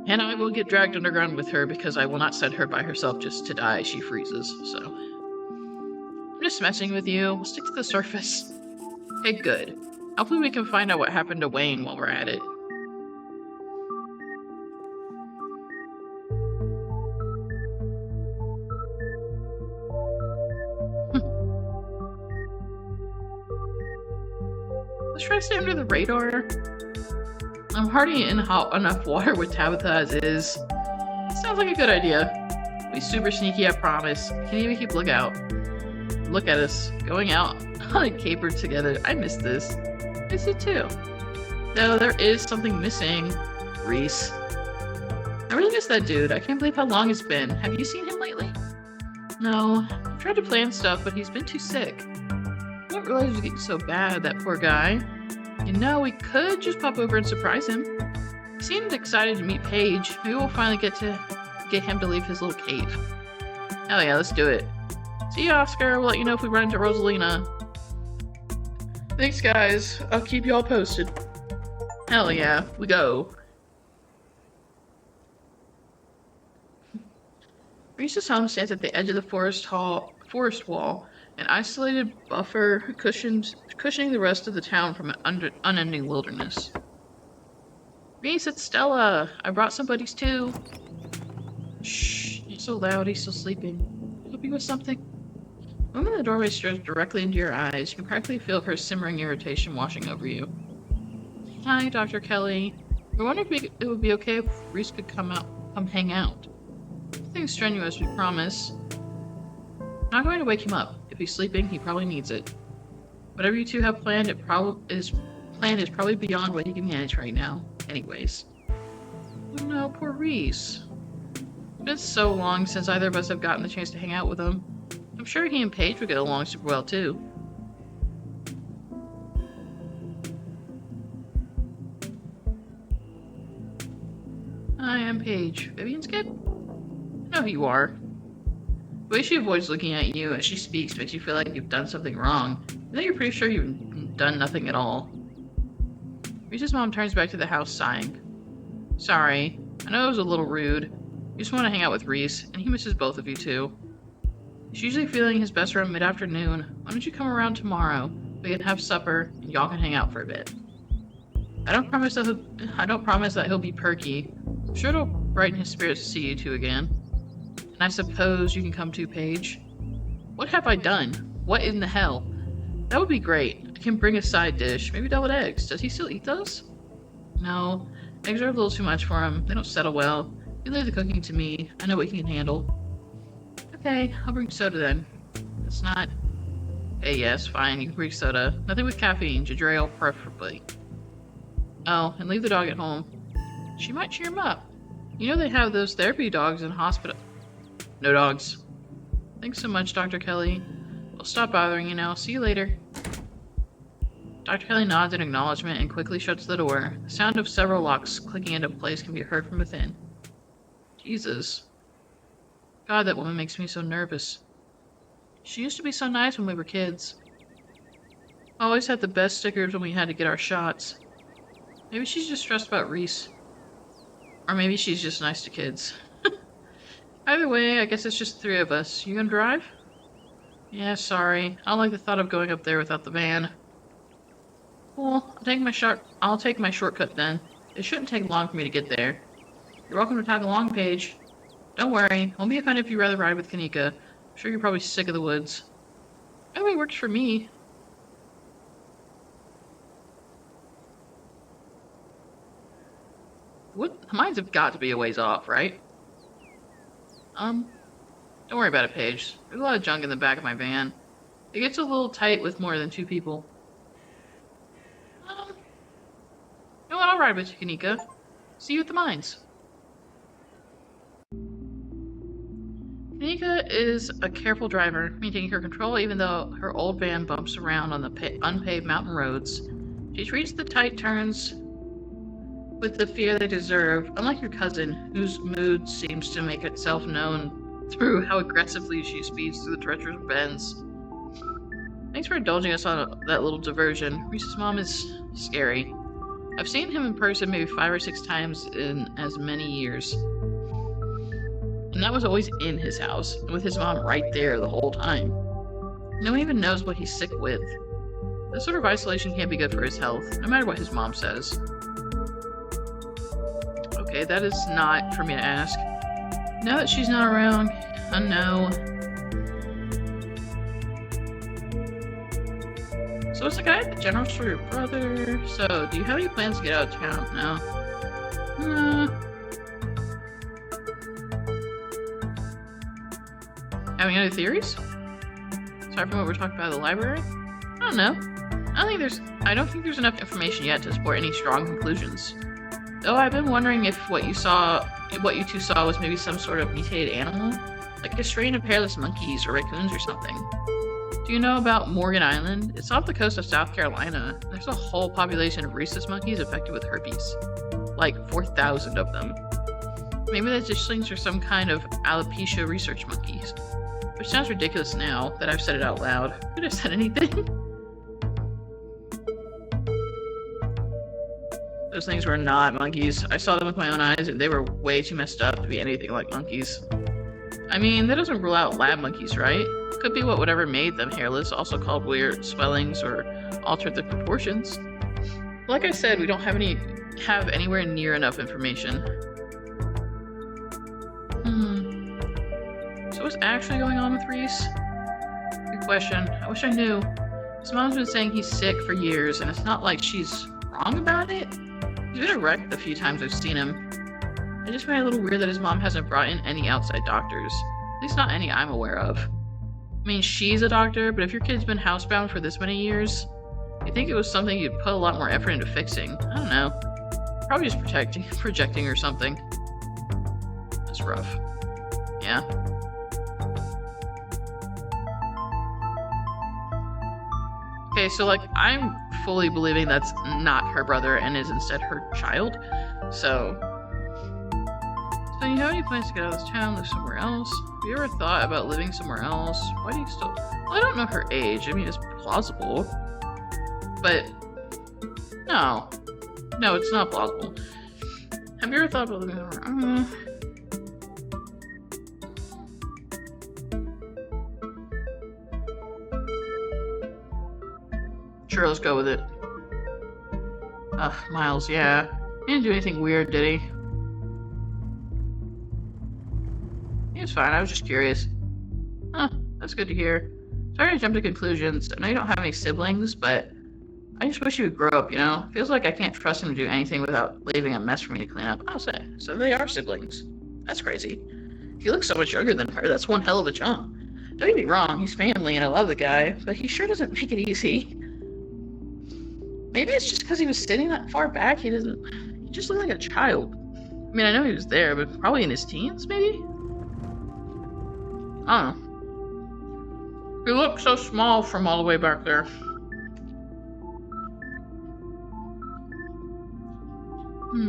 And I will get dragged underground with her because I will not send her by herself just to die. She freezes, so. I'm just messing with you. We'll stick to the surface. Okay, good. Hopefully we can find out what happened to Wayne while we're at it. Let's try to stay under the radar. I'm hardly in hot enough water with Tabitha as is. Sounds like a good idea. Be super sneaky, I promise. Can't even keep lookout. Look at us, going out on a caper together. I miss this. Miss it too. Though there is something missing. Reese. I really miss that dude. I can't believe how long it's been. Have you seen him lately? No, I've tried to plan stuff, but he's been too sick. I didn't realize it was getting so bad, that poor guy. You know, we could just pop over and surprise him. He seemed excited to meet Paige. Maybe we'll finally get him to leave his little cave. Hell yeah, let's do it. See you, Oscar. We'll let you know if we run into Rosalina. Thanks, guys. I'll keep you all posted. Hell yeah, we go. Reese's home stands at the edge of the forest wall, an isolated buffer cushioning the rest of the town from an unending wilderness. Reese, it's Stella. I brought some buddies too. Shh, you're so loud. He's still sleeping. Help you with something? The woman in the doorway stares directly into your eyes. You can practically feel her simmering irritation washing over you. Hi, Dr. Kelly. I wonder if it would be okay if Reese could come hang out. Nothing strenuous, we promise. I'm not going to wake him up. If he's sleeping, he probably needs it. Whatever you two have planned, is probably beyond what he can manage right now. Anyways. Oh no, poor Reese. It's been so long since either of us have gotten the chance to hang out with him. I'm sure he and Paige would get along super well too. Hi, I'm Paige. Vivian's kid? I know who you are. The way she avoids looking at you as she speaks makes you feel like you've done something wrong, and then you're pretty sure you've done nothing at all. Reese's mom turns back to the house, sighing. Sorry, I know it was a little rude. We just want to hang out with Reese, and he misses both of you too. He's usually feeling his best around mid-afternoon. Why don't you come around tomorrow? We can have supper, and y'all can hang out for a bit. I don't promise that he'll be perky. I'm sure it'll brighten his spirits to see you two again. And I suppose you can come too, Paige. What have I done? What in the hell? That would be great. I can bring a side dish. Maybe deviled eggs. Does he still eat those? No. Eggs are a little too much for him. They don't settle well. You leave the cooking to me. I know what he can handle. Okay, I'll bring soda then. It's not... Hey, yes, fine. You can bring soda. Nothing with caffeine. Ginger ale, preferably. Oh, and leave the dog at home. She might cheer him up. You know they have those therapy dogs in hospital. No dogs. Thanks so much, Dr. Kelly. We'll stop bothering you now. See you later. Dr. Kelly nods in acknowledgement and quickly shuts the door. The sound of several locks clicking into place can be heard from within. Jesus. God, that woman makes me so nervous. She used to be so nice when we were kids. Always had the best stickers when we had to get our shots. Maybe she's just stressed about Reese. Or maybe she's just nice to kids. Either way, I guess it's just the three of us. You gonna drive? Yeah, sorry. I don't like the thought of going up there without the van. Cool. I'll take my shortcut then. It shouldn't take long for me to get there. You're welcome to tag along, Paige. Don't worry. Won't be offended if you'd rather ride with Kanika. I'm sure you're probably sick of the woods. Anyway, works for me. What? The mines have got to be a ways off, right? Don't worry about it, Paige. There's a lot of junk in the back of my van. It gets a little tight with more than two people. You know what? I'll ride with you, Kanika. See you at the mines. Kanika is a careful driver, maintaining her control even though her old van bumps around on the unpaved mountain roads. She treats the tight turns with the fear they deserve, unlike your cousin, whose mood seems to make itself known through how aggressively she speeds through the treacherous bends. Thanks for indulging us on that little diversion. Reese's mom is scary. I've seen him in person maybe 5 or 6 times in as many years. And that was always in his house, with his mom right there the whole time. No one even knows what he's sick with. This sort of isolation can't be good for his health, no matter what his mom says. Okay, that is not for me to ask. Now that she's not around, I know. So it's like I had the generals for your brother. So, do you have any plans to get out of town? No. Having other theories? Aside from what we're talking about at the library? I don't know. I don't think there's enough information yet to support any strong conclusions. Though I've been wondering if what you two saw was maybe some sort of mutated animal. Like a strain of hairless monkeys or raccoons or something. Do you know about Morgan Island? It's off the coast of South Carolina. There's a whole population of rhesus monkeys affected with herpes. Like 4,000 of them. Maybe the dishlings are some kind of alopecia research monkeys. Which sounds ridiculous now that I've said it out loud. Could I have said anything? Those things were not monkeys. I saw them with my own eyes and they were way too messed up to be anything like monkeys. I mean, that doesn't rule out lab monkeys, right? Could be whatever made them hairless, also called weird swellings or altered their proportions. Like I said, we don't have anywhere near enough information. So what's actually going on with Reese? Good question. I wish I knew. His mom's been saying he's sick for years, and it's not like she's wrong about it. He's been wrecked a few times I've seen him. I just find it a little weird that his mom hasn't brought in any outside doctors. At least not any I'm aware of. I mean, she's a doctor, but if your kid's been housebound for this many years, you'd think it was something you'd put a lot more effort into fixing. I don't know. Probably just projecting or something. That's rough. Yeah. Okay, so like, I'm fully believing that's not her brother and is instead her child. So you have any plans to get out of this town, live somewhere else? Have you ever thought about living somewhere else? Why do you still... Well, I don't know her age. I mean, it's plausible. But... No, it's not plausible. Have you ever thought about living somewhere? Sure, let's go with it. Miles, yeah. He didn't do anything weird, did he? He was fine, I was just curious. Huh, that's good to hear. Sorry to jump to conclusions. I know you don't have any siblings, but I just wish you would grow up, you know? Feels like I can't trust him to do anything without leaving a mess for me to clean up. I'll say. So they are siblings. That's crazy. He looks so much younger than her. That's one hell of a jump. Don't get me wrong, he's family and I love the guy, but he sure doesn't make it easy. Maybe it's just because he was sitting that far back, he just looked like a child. I mean, I know he was there, but probably in his teens, maybe? I don't know. He looked so small from all the way back there. Do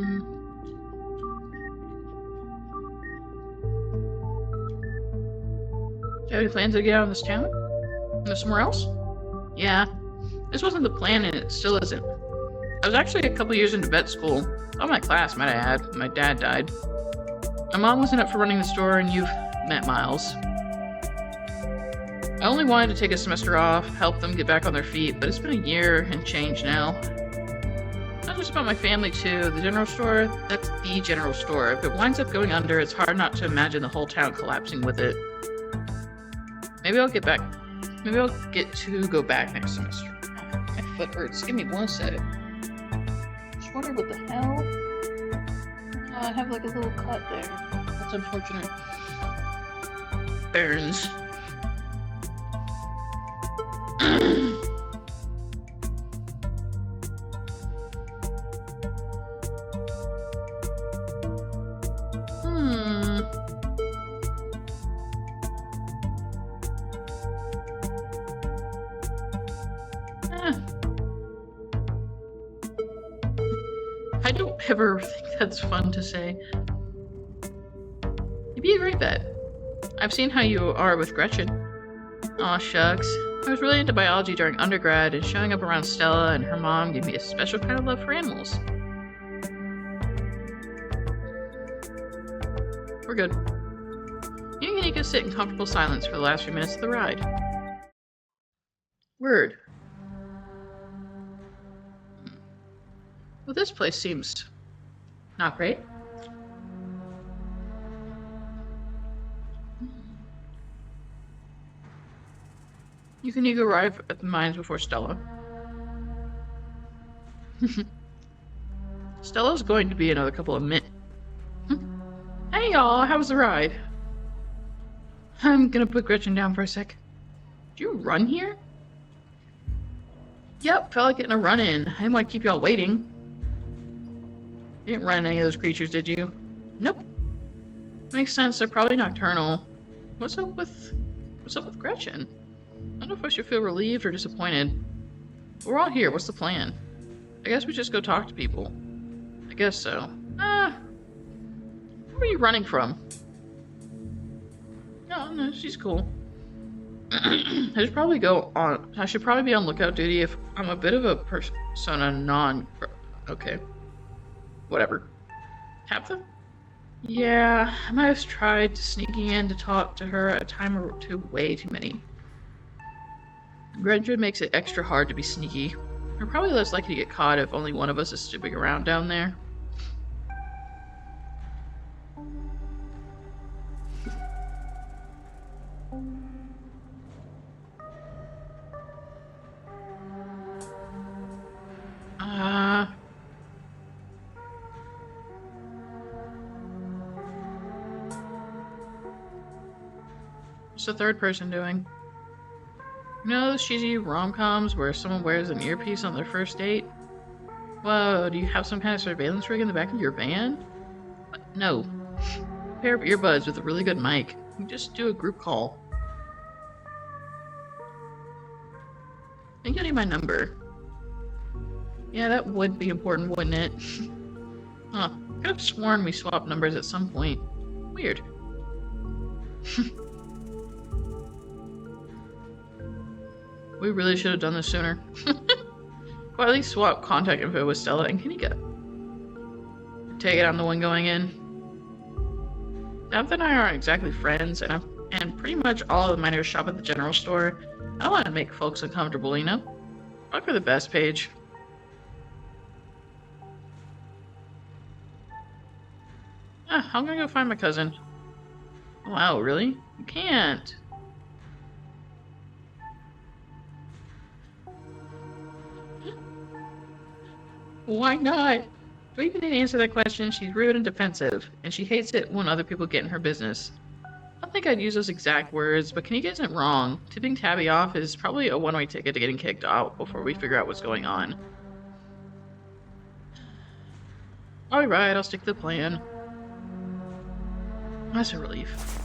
you have any plans to get out of this town? Go somewhere else? Yeah. This wasn't the plan and it still isn't. I was actually a couple years into vet school. All my class, might I add. My dad died. My mom wasn't up for running the store and you've met Miles. I only wanted to take a semester off, help them get back on their feet, but it's been a year and change now. Not just about my family too. The general store, that's the general store. If it winds up going under, it's hard not to imagine the whole town collapsing with it. Maybe I'll get to go back next semester. My foot hurts. Give me one sec. Just wonder what the hell. I have like a little cut there. That's unfortunate. Burns. I don't ever think that's fun to say. You'd be a great vet. I've seen how you are with Gretchen. Aw, shucks. I was really into biology during undergrad, and showing up around Stella and her mom gave me a special kind of love for animals. We're good. You can go sit in comfortable silence for the last few minutes of the ride. Word. Well, this place seems not great. You can either arrive at the mines before Stella. Stella's going to be another couple of minutes. Hey y'all, how was the ride? I'm gonna put Gretchen down for a sec. Did you run here? Yep, felt like getting a run in. I didn't want to keep y'all waiting. You didn't run any of those creatures, did you? Nope. Makes sense, they're probably nocturnal. What's up with Gretchen? I don't know if I should feel relieved or disappointed. We're all here. What's the plan? I guess we just go talk to people. I guess so. Where are you running from? No, she's cool. I should probably be on lookout duty if I'm a bit of a persona non... Okay. Whatever. Tabitha? Yeah, I might have tried sneaking in to talk to her a time or two, way too many. Gretchen makes it extra hard to be sneaky. We're probably less likely to get caught if only one of us is snooping around down there. What's the third person doing? You know those cheesy rom-coms where someone wears an earpiece on their first date? Whoa, do you have some kind of surveillance rig in the back of your van? What? No. A pair of earbuds with a really good mic. You just do a group call. I think I need my number. Yeah, that would be important, wouldn't it? Huh. I could have sworn we swapped numbers at some point. Weird. We really should have done this sooner. Well, at least swap contact info with Stella and Kanika. Take it, I'm the one going in. Tabitha and I aren't exactly friends, and pretty much all of the miners shop at the general store. I don't want to make folks uncomfortable, you know? Look for the best page. I'm gonna go find my cousin. Wow, really? You can't. Why not? Dweeby didn't answer that question. She's rude and defensive, and she hates it when other people get in her business. I don't think I'd use those exact words, but Kanika isn't wrong. Tipping Tabby off is probably a one-way ticket to getting kicked out before we figure out what's going on. Alright, I'll stick to the plan. That's a relief.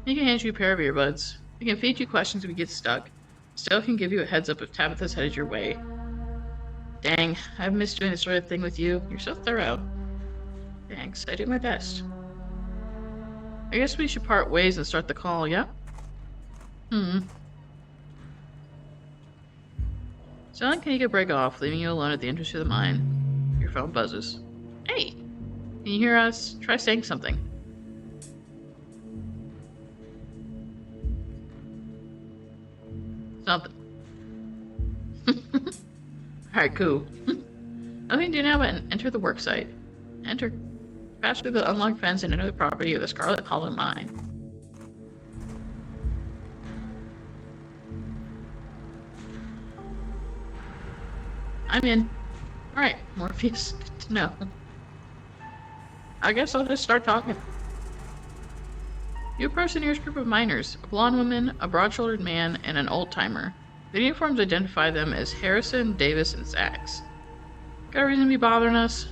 He can hand you a pair of earbuds. He can feed you questions if you get stuck. Stella can give you a heads up if Tabitha's headed your way. Dang, I've missed doing this sort of thing with you. You're so thorough. Thanks, I do my best. I guess we should part ways and start the call, yeah? Stella and Kanika break off, leaving you alone at the entrance to the mine. Your phone buzzes. Hey! Can you hear us? Try saying something. Something. Alright, cool. Nothing to do now but enter the worksite. Enter. Pass through the unlocked fence and enter the property of the Scarlet Hollow mine. I'm in. Alright, Morpheus. Good to know. I guess I'll just start talking. You approach the nearest group of miners, a blonde woman, a broad-shouldered man, and an old-timer. The uniforms identify them as Harrison, Davis, and Sachs. Got a reason to be bothering us?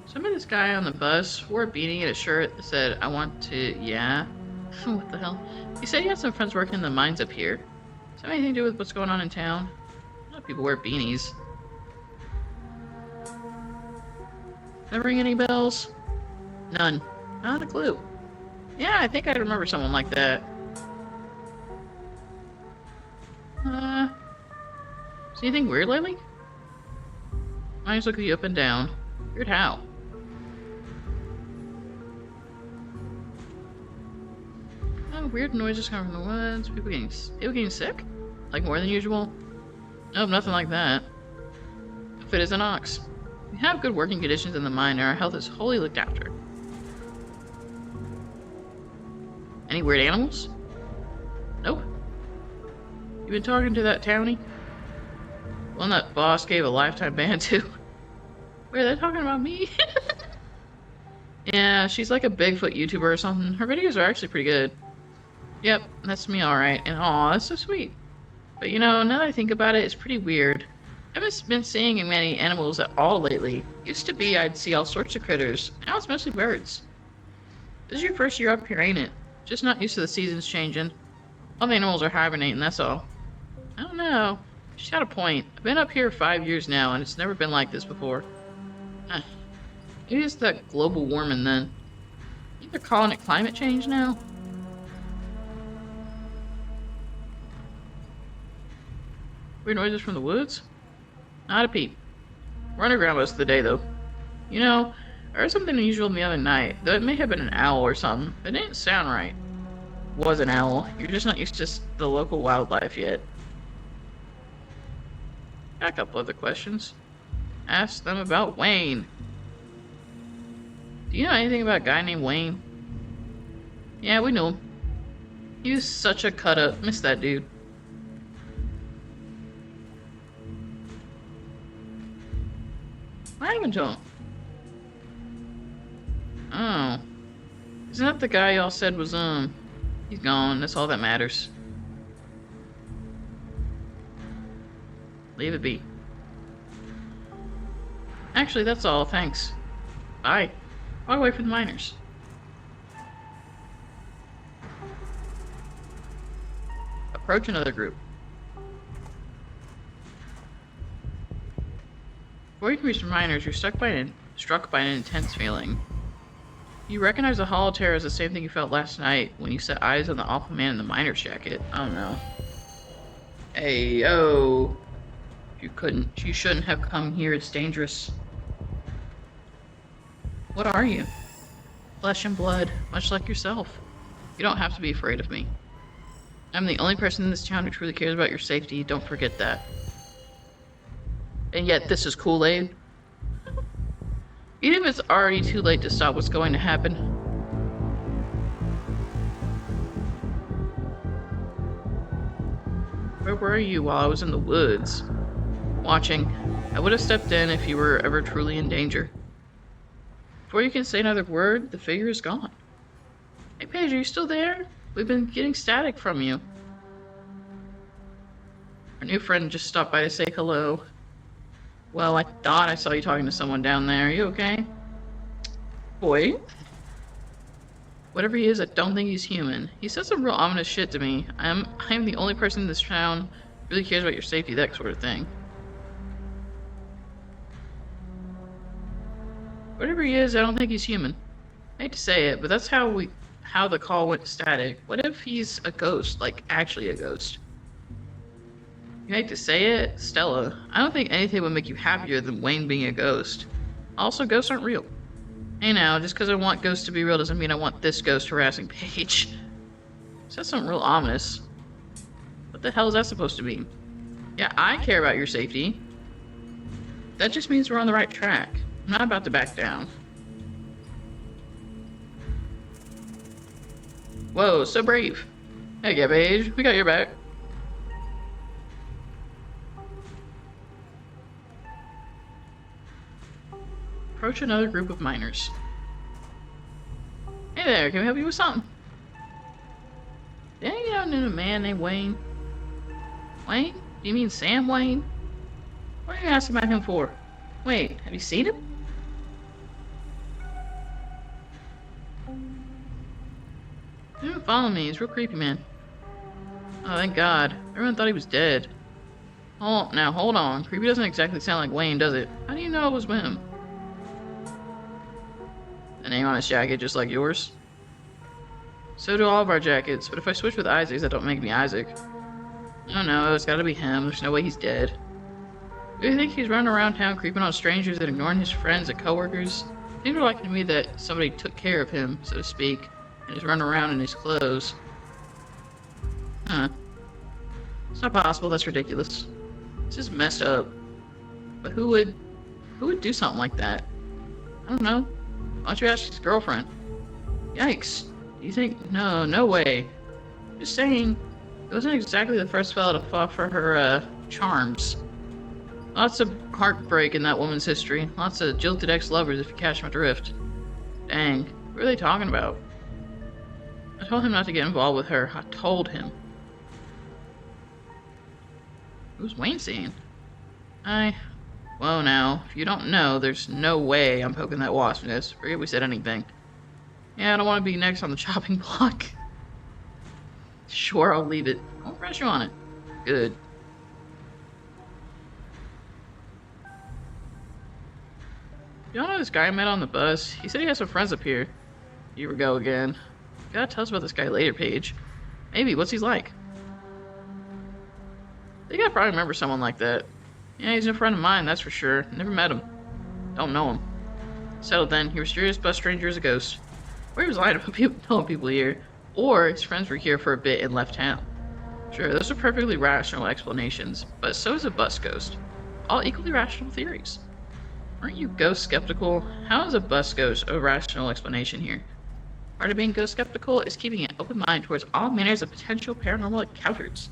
Some of this guy on the bus wore a beanie and a shirt that said, I want to, yeah. What the hell? He said he had some friends working in the mines up here. Does that have anything to do with what's going on in town? A lot of people wear beanies. That ring any bells? None. Not a clue. Yeah, I think I remember someone like that. See anything weird lately? Eyes look at you up and down. Weird how? Oh, weird noises coming from the woods. People getting sick? Like more than usual? Nope, nothing like that. Fit as an ox. We have good working conditions in the mine and our health is wholly looked after. Any weird animals? Nope. You been talking to that townie? One that boss gave a lifetime ban to. Wait, are they talking about me? Yeah, she's like a Bigfoot YouTuber or something. Her videos are actually pretty good. Yep, that's me alright. And aw, that's so sweet. But you know, now that I think about it, it's pretty weird. I haven't been seeing many animals at all lately. Used to be I'd see all sorts of critters. Now it's mostly birds. This is your first year up here, ain't it? Just not used to the seasons changing. All the animals are hibernating, that's all. I don't know. She's got a point. I've been up here 5 years now, and it's never been like this before. Maybe it's that global warming then. They're calling it climate change now. Weird noises from the woods? Not a peep. We're underground most of the day, though. You know, I heard something unusual the other night, though it may have been an owl or something. It didn't sound right. It was an owl. You're just not used to the local wildlife yet. Got a couple other questions. Ask them about Wayne. Do you know anything about a guy named Wayne? Yeah, we knew him. He was such a cut-up. Miss that dude. What happened to him? Oh. Isn't that the guy y'all said was, he's gone. That's all that matters. Leave it be. Actually, that's all. Thanks. Bye. Walk away from the miners. Approach another group. Before you can reach the miners, you're struck by an intense feeling. You recognize the hollow terror as the same thing you felt last night when you set eyes on the awful man in the miner's jacket. Oh no. Hey, yo. You shouldn't have come here. It's dangerous. What are you? Flesh and blood, much like yourself. You don't have to be afraid of me. I'm the only person in this town who truly cares about your safety. Don't forget that. And yet this is Kool-Aid. Even if it's already too late to stop what's going to happen. Where were you while I was in the woods? Watching. I would have stepped in if you were ever truly in danger. Before you can say another word, the figure is gone. Hey Paige, are you still there? We've been getting static from you. Our new friend just stopped by to say hello. Well, I thought I saw you talking to someone down there. Are you okay? Boy. Whatever he is, I don't think he's human. He said some real ominous shit to me. I'm the only person in this town who really cares about your safety, that sort of thing. Whatever he is, I don't think he's human. I hate to say it, but that's how the call went static. What if he's a ghost, like actually a ghost? You hate to say it, Stella, I don't think anything would make you happier than Wayne being a ghost. Also, ghosts aren't real. Hey now, just because I want ghosts to be real doesn't mean I want this ghost harassing Paige. That's something real ominous. What the hell is that supposed to mean? Yeah, I care about your safety. That just means we're on the right track. I'm not about to back down. Whoa, so brave. Hey, yeah, Paige, we got your back. Approach another group of miners. Hey there, can we help you with something? Did you know a man named Wayne? Wayne? Do you mean Sam Wayne? What are you asking about him for? Wait, have you seen him? He didn't follow me, he's real creepy, man. Oh, thank God. Everyone thought he was dead. Now, hold on. Creepy doesn't exactly sound like Wayne, does it? How do you know it was him? The name on his jacket just like yours? So do all of our jackets, but if I switch with Isaac's, that don't make me Isaac. Oh no, it's gotta be him. There's no way he's dead. Do you think he's running around town creeping on strangers and ignoring his friends and coworkers? It seems like to me that somebody took care of him, so to speak, and is running around in his clothes. Huh. It's not possible, that's ridiculous. This is messed up. But who would do something like that? I don't know. Why don't you ask his girlfriend? Yikes. Do you think? No way. Just saying, it wasn't exactly the first fella to fall for her, charms. Lots of heartbreak in that woman's history. Lots of jilted ex-lovers, if you catch my drift. Dang. What are they talking about? I told him not to get involved with her. I told him. Who's Wayne seeing? Well now, if you don't know, there's no way I'm poking that wasp nest. Forget we said anything. Yeah, I don't want to be next on the chopping block. Sure, I'll leave it. I'll press you on it. Good. Y'all know this guy I met on the bus? He said he has some friends up here. Here we go again. You gotta tell us about this guy later, Paige. Maybe, what's he like? I think I probably remember someone like that. Yeah, he's a friend of mine, that's for sure. Never met him. Don't know him. Settled then, he was mysterious bus stranger as a ghost. Or he was lying about knowing people here. Or his friends were here for a bit and left town. Sure, those are perfectly rational explanations, but so is a bus ghost. All equally rational theories. Aren't you ghost skeptical? How is a bus ghost a rational explanation here? Part of being ghost skeptical is keeping an open mind towards all manners of potential paranormal encounters.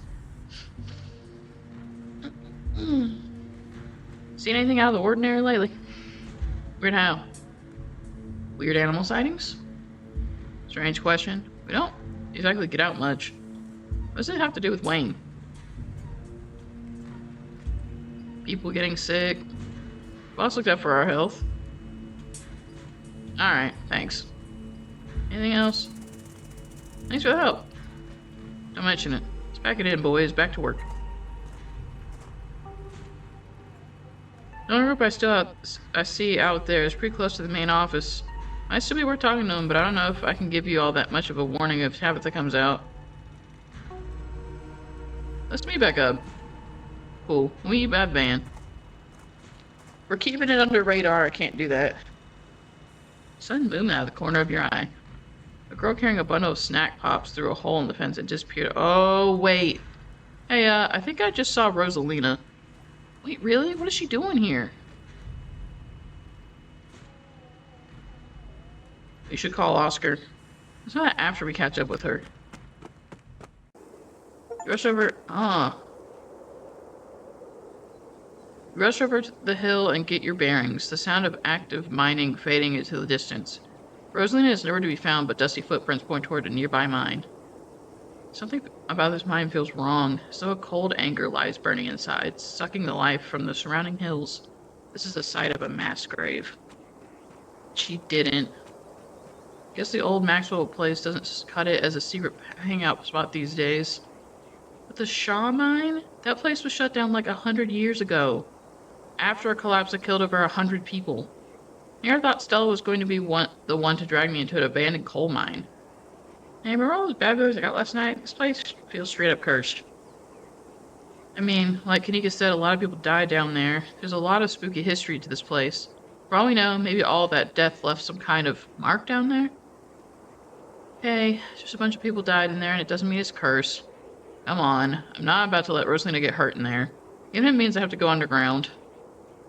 Seen anything out of the ordinary lately? Weird how? Weird animal sightings? Strange question. We don't exactly get out much. What does it have to do with Wayne? People getting sick. Boss looked out for our health. Alright, thanks. Anything else? Thanks for the help. Don't mention it. Let's pack it in, boys. Back to work. The only group I see out there is pretty close to the main office. Might still be worth talking to them, but I don't know if I can give you all that much of a warning if Tabitha comes out. Let's meet back up. Cool. We bad van. We're keeping it under radar. I can't do that. Sun booming out of the corner of your eye. A girl carrying a bundle of snack pops through a hole in the fence and disappeared. Oh, wait. Hey, I think I just saw Rosalina. Wait, really? What is she doing here? We should call Oscar. It's not after we catch up with her. Rush over. Rush over to the hill and get your bearings. The sound of active mining fading into the distance. Rosalina is nowhere to be found, but dusty footprints point toward a nearby mine. Something about this mine feels wrong, so a cold anger lies burning inside, sucking the life from the surrounding hills. This is the site of a mass grave. She didn't. Guess the old Maxwell place doesn't cut it as a secret hangout spot these days. But the Shaw mine? That place was shut down like 100 years ago. After a collapse that killed over 100 people. I never thought Stella was going to be the one to drag me into an abandoned coal mine. Hey, remember all those bad boys I got last night? This place feels straight up cursed. I mean, like Kanika said, a lot of people died down there. There's a lot of spooky history to this place. For all we know, maybe all that death left some kind of mark down there? Hey, just a bunch of people died in there and it doesn't mean it's cursed. Come on, I'm not about to let Rosalina get hurt in there. Even if it means I have to go underground.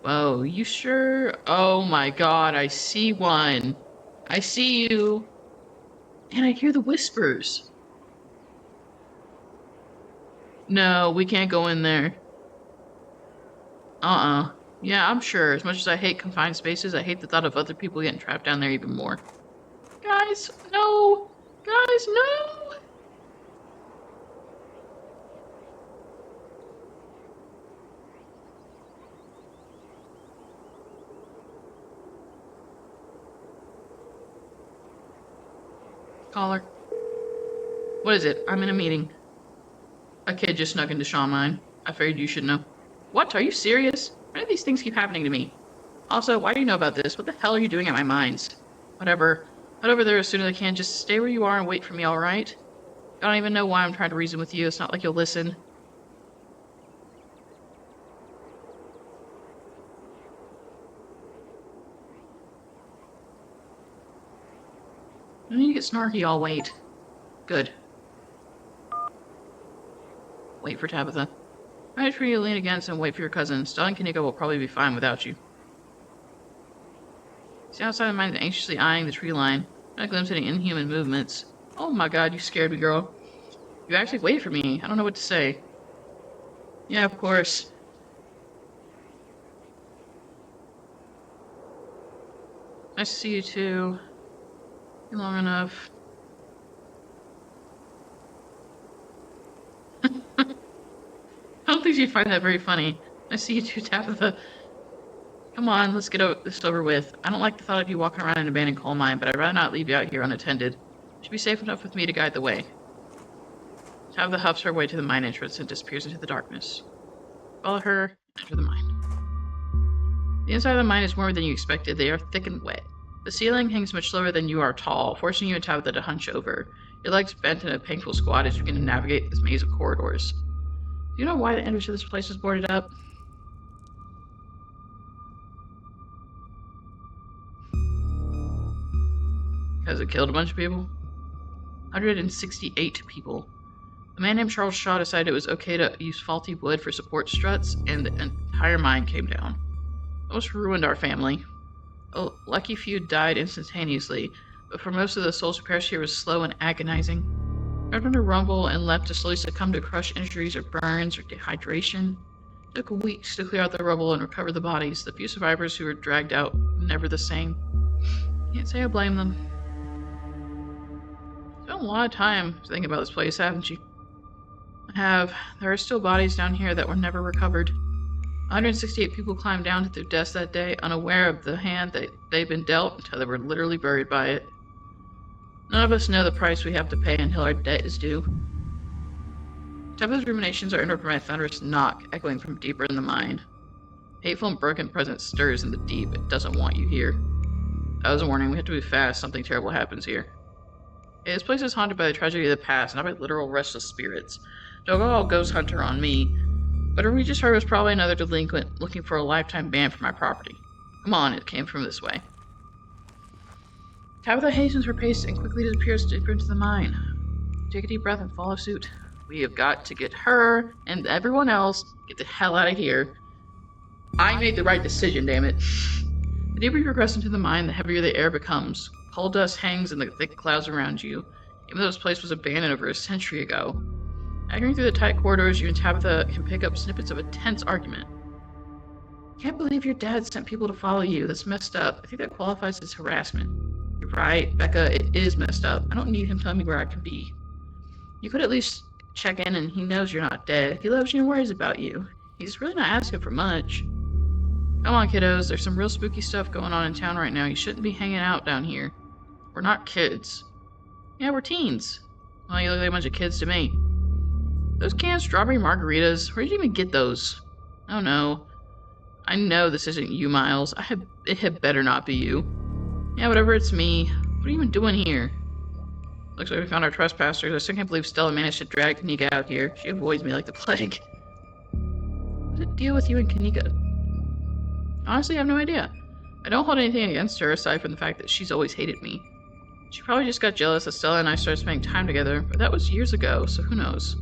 Whoa, you sure? Oh my god, I see one. I see you. And I hear the whispers. No, we can't go in there. Yeah, I'm sure. As much as I hate confined spaces, I hate the thought of other people getting trapped down there even more. Guys, no! Guys, no! Caller. What is it? I'm in a meeting. A kid just snuck into Shaw Mine. I figured you should know. What? Are you serious? Why do these things keep happening to me? Also, why do you know about this? What the hell are you doing at my mines? Whatever. Head over there as soon as I can. Just stay where you are and wait for me, alright? I don't even know why I'm trying to reason with you. It's not like you'll listen. I need to get snarky, I'll wait. Good. Wait for Tabitha. Right for you to lean against and wait for your cousin. Stella and Kanika will probably be fine without you. See outside the mine anxiously eyeing the tree line. Not a glimpse at any inhuman movements. Oh my god, you scared me, girl. You actually waited for me. I don't know what to say. Yeah, of course. Nice to see you too. Long enough. think you'd find that very funny. I see you too, Tabitha. Come on, let's get this over with. I don't like the thought of you walking around an abandoned coal mine, but I'd rather not leave you out here unattended. You should be safe enough with me to guide the way. Tabitha huffs her way to the mine entrance and disappears into the darkness. Follow her, enter the mine. The inside of the mine is warmer than you expected. They are thick and wet. The ceiling hangs much lower than you are tall, forcing you and Tabitha to hunch over. Your legs bent in a painful squat as you begin to navigate this maze of corridors. Do you know why the entrance to this place is boarded up? Because it killed a bunch of people? 168 people. A man named Charles Shaw decided it was okay to use faulty wood for support struts, and the entire mine came down. Almost ruined our family. A lucky few died instantaneously, but for most of the souls who perished here was slow and agonizing. Starting to rumble and left to slowly succumb to crush injuries or burns or dehydration. It took weeks to clear out the rubble and recover the bodies. The few survivors who were dragged out were never the same. Can't say I blame them. Spent a lot of time thinking about this place, haven't you? I have. There are still bodies down here that were never recovered. 168 people climbed down to their deaths that day, unaware of the hand that they'd been dealt until they were literally buried by it. None of us know the price we have to pay until our debt is due. Tabitha's ruminations are interrupted by a thunderous knock echoing from deeper in the mine. Hateful and broken presence stirs in the deep. It doesn't want you here. That was a warning. We have to move fast. Something terrible happens here. Okay, this place is haunted by the tragedy of the past, not by literal restless spirits. Don't go all ghost hunter on me. Whatever we just heard was probably another delinquent looking for a lifetime ban for my property. Come on, it came from this way. Tabitha hastens her pace and quickly disappears deeper into the mine. Take a deep breath and follow suit. We have got to get her and everyone else get the hell out of here. I made the right decision, damn it. The deeper you progress into the mine, the heavier the air becomes. Coal dust hangs in the thick clouds around you, even though this place was abandoned over a century ago. Haggling through the tight corridors, you and Tabitha can pick up snippets of a tense argument. Can't believe your dad sent people to follow you. That's messed up. I think that qualifies as harassment. You're right, Becca, it is messed up. I don't need him telling me where I can be. You could at least check in and he knows you're not dead. He loves you and worries about you. He's really not asking for much. Come on, kiddos. There's some real spooky stuff going on in town right now. You shouldn't be hanging out down here. We're not kids. Yeah, we're teens. Well, you look like a bunch of kids to me. Those canned strawberry margaritas, where did you even get those? Oh no. I know this isn't you, Miles. It had better not be you. Yeah, whatever, it's me. What are you even doing here? Looks like we found our trespassers. I still can't believe Stella managed to drag Kanika out here. She avoids me like the plague. What's the deal with you and Kanika? Honestly, I have no idea. I don't hold anything against her aside from the fact that she's always hated me. She probably just got jealous that Stella and I started spending time together, but that was years ago, so who knows?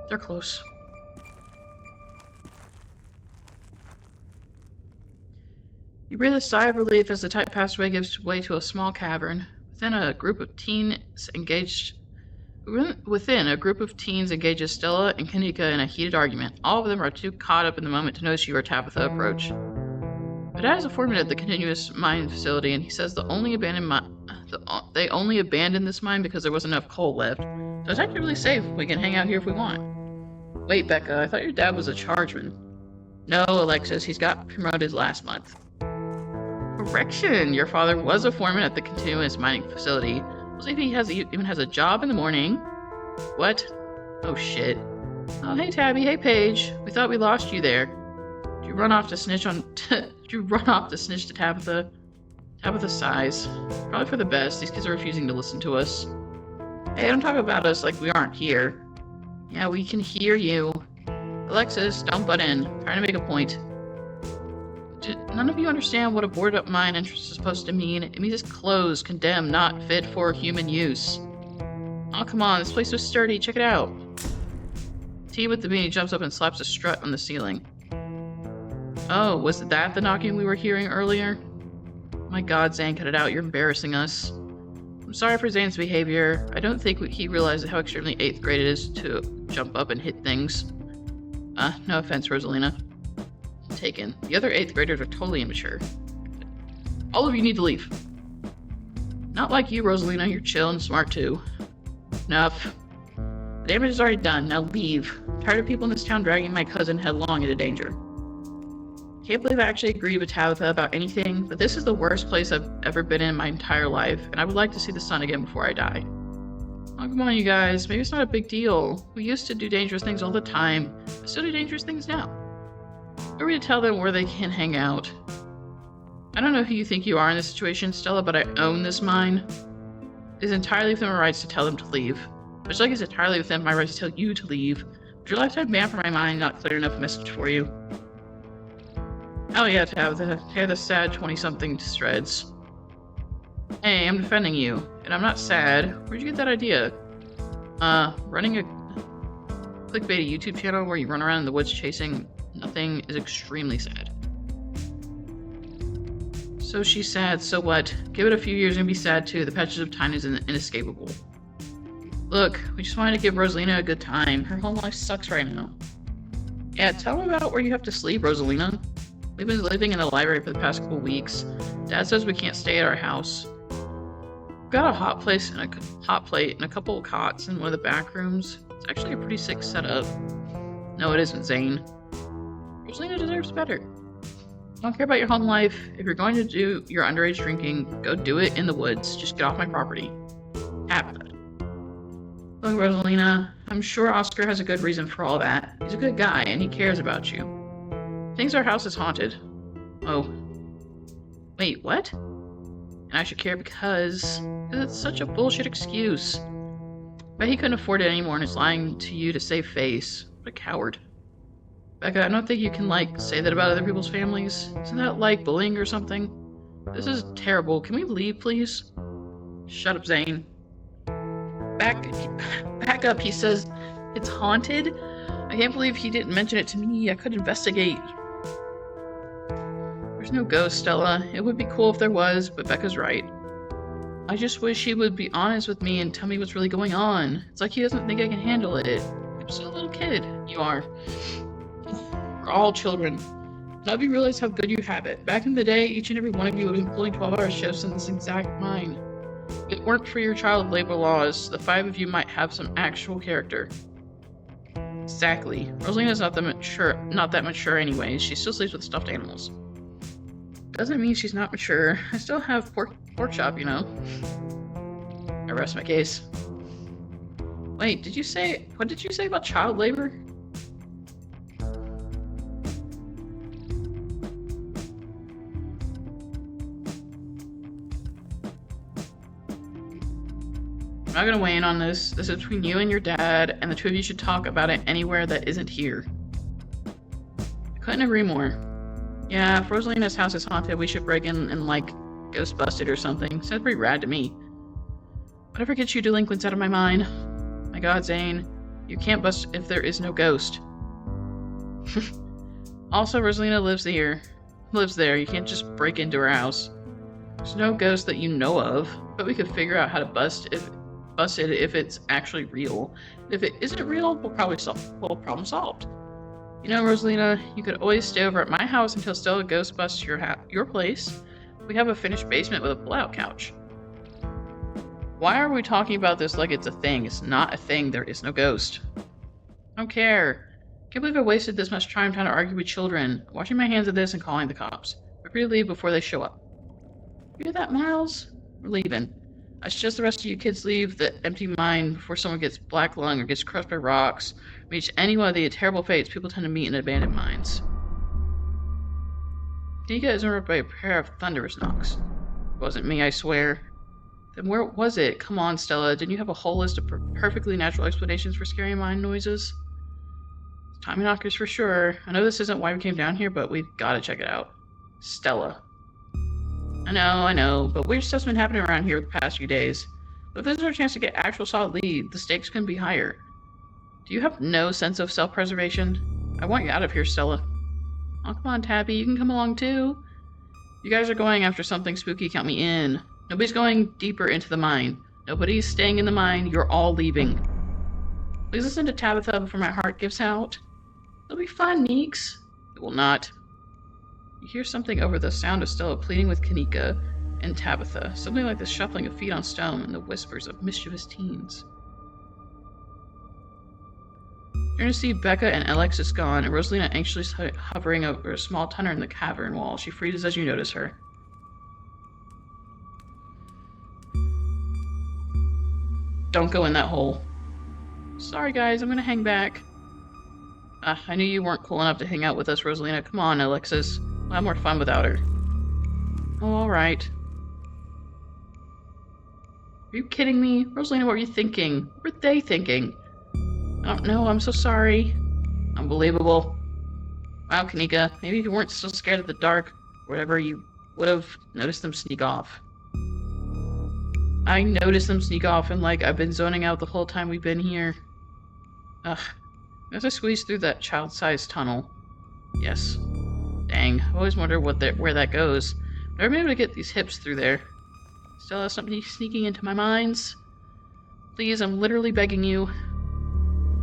They're close. You breathe a sigh of relief as the tight passageway gives way to a small cavern. Within, a group of teens engages Stella and Kanika in a heated argument. All of them are too caught up in the moment to notice you or Tabitha approach. But as a foreman at the continuous mine facility, and he says they only abandoned this mine because there wasn't enough coal left. So it's actually really safe. We can hang out here if we want. Wait, Becca, I thought your dad was a chargeman. No, Alexis, he's got promoted last month. Correction, your father was a foreman at the continuous mining facility. We'll see if he even has a job in the morning. What? Oh shit. Oh, hey Tabby, hey Paige. We thought we lost you there. Did you run off to snitch to Tabitha? Tabitha sighs. Probably for the best. These kids are refusing to listen to us. Hey, don't talk about us like we aren't here. Yeah, we can hear you. Alexis, don't butt in. I'm trying to make a point. None of you understand what a boarded up mine entrance is supposed to mean. It means it's closed, condemned, not fit for human use. Oh, come on, this place was sturdy. Check it out. T with the beanie jumps up and slaps a strut on the ceiling. Oh, was that the knocking we were hearing earlier? My god, Zane, cut it out. You're embarrassing us. I'm sorry for Zane's behavior. I don't think he realized how extremely 8th grade it is to jump up and hit things. No offense, Rosalina. taken. The other 8th graders are totally immature. All of you need to leave. Not like you, Rosalina. You're chill and smart too. Enough. The damage is already done. Now leave. I'm tired of people in this town dragging my cousin headlong into danger. Can't believe I actually agreed with Tabitha about anything, but this is the worst place I've ever been in my entire life, and I would like to see the sun again before I die. Oh, come on, you guys. Maybe it's not a big deal. We used to do dangerous things all the time. I still do dangerous things now. Who are we to tell them where they can hang out? I don't know who you think you are in this situation, Stella, but I own this mine. It is entirely within my rights to tell them to leave. Much like it's entirely within my rights to tell you to leave. Was your lifetime ban for my mind not clear enough message for you? Oh yeah, Tabitha. Tear the sad 20-something to shreds. Hey, I'm defending you. And I'm not sad. Where'd you get that idea? Running a clickbait YouTube channel where you run around in the woods chasing nothing is extremely sad. So she's sad, so what? Give it a few years and be sad too. The patches of time is inescapable. Look, we just wanted to give Rosalina a good time. Her home life sucks right now. Yeah, tell me about where you have to sleep, Rosalina. We've been living in the library for the past couple weeks. Dad says we can't stay at our house. We've got a hot plate and a couple of cots in one of the back rooms. It's actually a pretty sick setup. No, it isn't, Zane. Rosalina deserves better. I don't care about your home life. If you're going to do your underage drinking, go do it in the woods. Just get off my property. Tabitha. Look, Rosalina, I'm sure Oscar has a good reason for all that. He's a good guy, and he cares about you. Thinks our house is haunted. Oh. Wait, what? And I should care because it's such a bullshit excuse. But he couldn't afford it anymore and is lying to you to save face. What a coward. Becca, I don't think you can, say that about other people's families. Isn't that, bullying or something? This is terrible. Can we leave, please? Shut up, Zane. Back up, he says. It's haunted? I can't believe he didn't mention it to me. I could investigate. There's no ghost, Stella. It would be cool if there was, but Becca's right. I just wish he would be honest with me and tell me what's really going on. It's like he doesn't think I can handle it. I'm still a little kid. You are. We're all children. Now you realize how good you have it. Back in the day, each and every one of you would have been pulling 12-hour shifts in this exact mine. If it weren't for your child labor laws, the 5 of you might have some actual character. Exactly. Rosalina's not that mature anyways. She still sleeps with stuffed animals. Doesn't mean she's not mature. I still have pork chop, you know. I rest my case. Wait, what did you say about child labor? I'm not gonna weigh in on this. This is between you and your dad, and the two of you should talk about it anywhere that isn't here. I couldn't agree more. Yeah, if Rosalina's house is haunted, we should break in and, ghost bust it or something. Sounds pretty rad to me. Whatever gets you delinquents out of my mind. My god, Zane. You can't bust if there is no ghost. Also, Rosalina lives there. You can't just break into her house. There's no ghost that you know of, but we could figure out how to bust it if it's actually real. If it isn't real, problem solved. You know, Rosalina, you could always stay over at my house until Stella ghost busts your place. We have a finished basement with a pull-out couch. Why are we talking about this like it's a thing? It's not a thing. There is no ghost. I don't care. Can't believe I wasted this much time trying to argue with children. Washing my hands of this and calling the cops. We're free to leave before they show up. You hear that, Miles? We're leaving. I suggest the rest of you kids leave the empty mine before someone gets black lung or gets crushed by rocks. Reach any one of the terrible fates people tend to meet in abandoned mines. Nika is interrupted by a pair of thunderous knocks. It wasn't me, I swear. Then where was it? Come on, Stella. Didn't you have a whole list of perfectly natural explanations for scary mine noises? Tommy knockers for sure. I know this isn't why we came down here, but we've got to check it out. Stella. I know, but weird stuff's been happening around here the past few days. But if there's no chance to get actual solid lead, the stakes can be higher. Do you have no sense of self-preservation? I want you out of here, Stella. Oh, come on, Tabby, you can come along too. You guys are going after something spooky, count me in. Nobody's going deeper into the mine. Nobody's staying in the mine, you're all leaving. Please listen to Tabitha before my heart gives out. It'll be fun, Neeks. It will not. You hear something over the sound of Stella pleading with Kanika and Tabitha, something like the shuffling of feet on stone and the whispers of mischievous teens. You're going to see Becca and Alexis gone, and Rosalina anxiously hovering over a small tunnel in the cavern wall. She freezes as you notice her. Don't go in that hole. Sorry guys, I'm going to hang back. I knew you weren't cool enough to hang out with us, Rosalina. Come on, Alexis. We'll have more fun without her. Oh, alright. Are you kidding me? Rosalina, what were you thinking? What were they thinking? I don't know, I'm so sorry. Unbelievable. Wow, Kanika, maybe if you weren't so scared of the dark, or whatever, you would have noticed them sneak off. I noticed them sneak off, and like, I've been zoning out the whole time we've been here. Ugh. As I squeeze through that child-sized tunnel. Yes. Dang, I always wonder where that goes. But I've been able to get these hips through there. Still has something sneaking into my minds. Please, I'm literally begging you.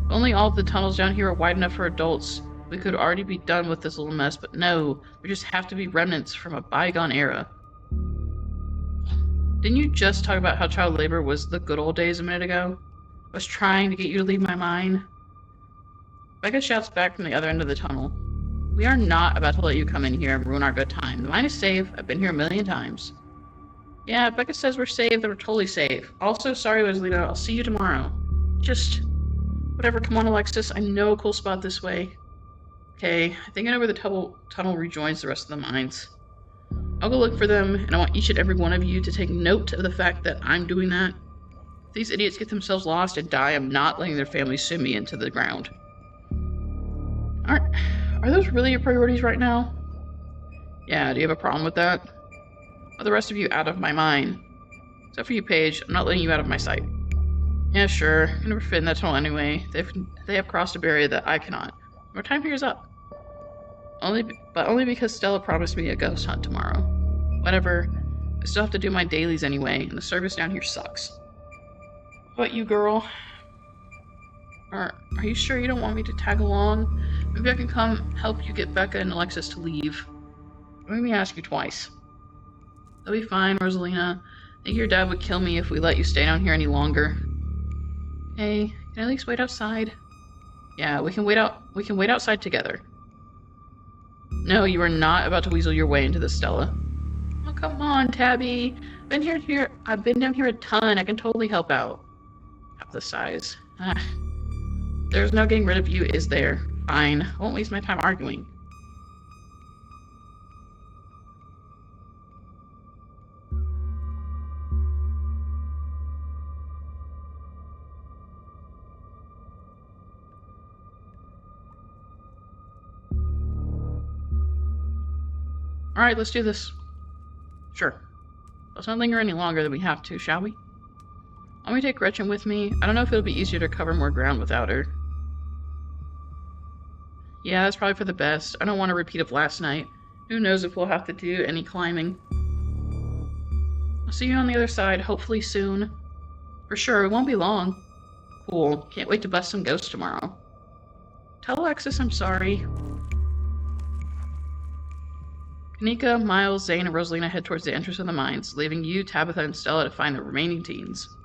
If only all of the tunnels down here are wide enough for adults, we could already be done with this little mess, but no, there just have to be remnants from a bygone era. Didn't you just talk about how child labor was the good old days a minute ago? I was trying to get you to leave my mind. Becca shouts back from the other end of the tunnel. We are not about to let you come in here and ruin our good time. The mine is safe. I've been here a million times. Yeah, Becca says we're safe, that we're totally safe. Also, sorry, Rosalina, I'll see you tomorrow. Just... whatever, come on, Alexis. I know a cool spot this way. Okay, I think I know where the tunnel rejoins the rest of the mines. I'll go look for them, and I want each and every one of you to take note of the fact that I'm doing that. If these idiots get themselves lost and die, I'm not letting their families send me into the ground. Are those really your priorities right now? Yeah, do you have a problem with that? Are the rest of you out of my mind? Except for you, Paige, I'm not letting you out of my sight. Yeah, sure. I never fit in that tunnel anyway. They have crossed a barrier that I cannot. Our time here is up. But only because Stella promised me a ghost hunt tomorrow. Whatever. I still have to do my dailies anyway, and the service down here sucks. What, you girl? Are you sure you don't want me to tag along? Maybe I can come help you get Becca and Alexis to leave. Let me ask you twice. That'll be fine, Rosalina. I think your dad would kill me if we let you stay down here any longer. Hey, can I at least wait outside? Yeah, we can wait outside together. No, you are not about to weasel your way into this, Stella. Oh, come on, Tabby. I've been down here a ton. I can totally help out. Half the size. There's no getting rid of you, is there? Fine. I won't waste my time arguing. Alright, let's do this. Sure. Let's not linger any longer than we have to, shall we? Want me to take Gretchen with me? I don't know if it'll be easier to cover more ground without her. Yeah, that's probably for the best. I don't want a repeat of last night. Who knows if we'll have to do any climbing. I'll see you on the other side, hopefully soon. For sure, it won't be long. Cool. Can't wait to bust some ghosts tomorrow. Tell Alexis I'm sorry. Kanika, Miles, Zane, and Rosalina head towards the entrance of the mines, leaving you, Tabitha, and Stella to find the remaining teens.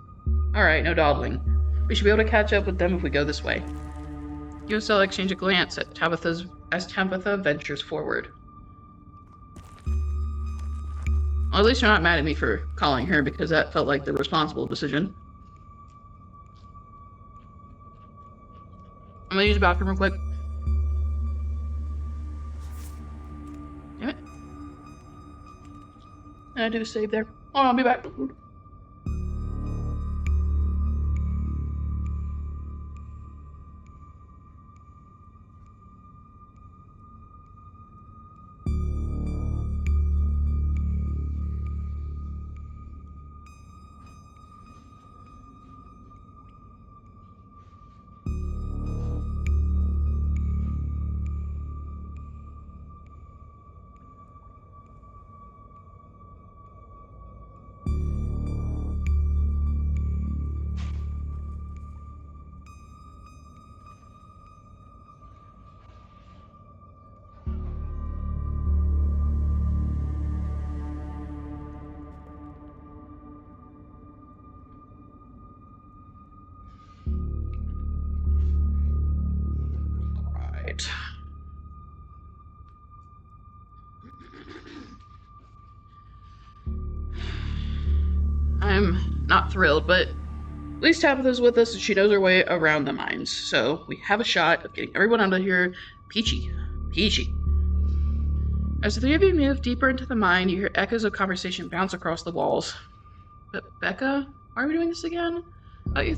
Alright, no dawdling. We should be able to catch up with them if we go this way. You and Stella exchange a glance at as Tabitha ventures forward. Well, at least you're not mad at me for calling her, because that felt like the responsible decision. I'm gonna use the bathroom real quick. Damn it. I do a save there. Oh, I'll be back. out. I'm not thrilled, but at least Tabitha's with us and she knows her way around the mines. So we have a shot of getting everyone out of here peachy. As the three of you move deeper into the mine, you hear echoes of conversation bounce across the walls. But Becca, why are we doing this again? I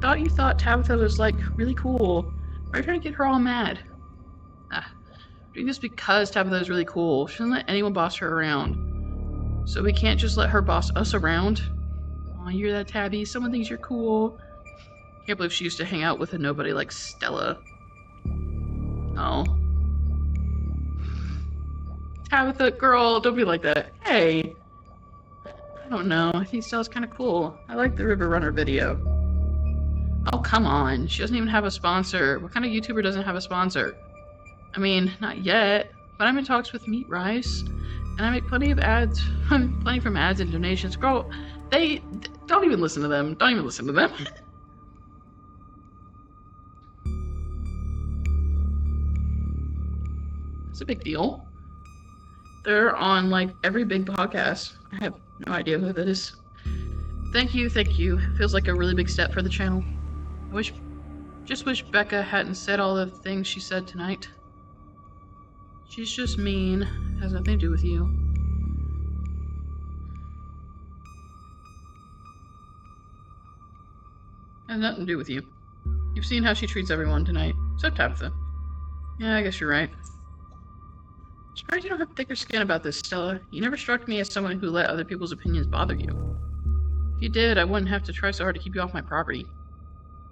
thought you thought Tabitha was, like, really cool. Why are you trying to get her all mad? Doing this because Tabitha is really cool. She doesn't let anyone boss her around. So we can't just let her boss us around? Aw, you hear that, Tabby? Someone thinks you're cool. Can't believe she used to hang out with a nobody like Stella. Oh. Tabitha, girl, don't be like that. Hey. I don't know. I think Stella's kind of cool. I like the River Runner video. Oh, come on. She doesn't even have a sponsor. What kind of YouTuber doesn't have a sponsor? I mean, not yet. But I'm in talks with Meat Rice. And I make plenty of ads. Plenty from ads and donations. Girl, they don't even listen to them. Don't even listen to them. It's a big deal. They're on, like, every big podcast. I have no idea who that is. Thank you. It feels like a really big step for the channel. Just wish Becca hadn't said all the things she said tonight. She's just mean. It has nothing to do with you. It has nothing to do with you. You've seen how she treats everyone tonight. Except Tabitha. Yeah, I guess you're right. I'm surprised you don't have thicker skin about this, Stella. You never struck me as someone who let other people's opinions bother you. If you did, I wouldn't have to try so hard to keep you off my property.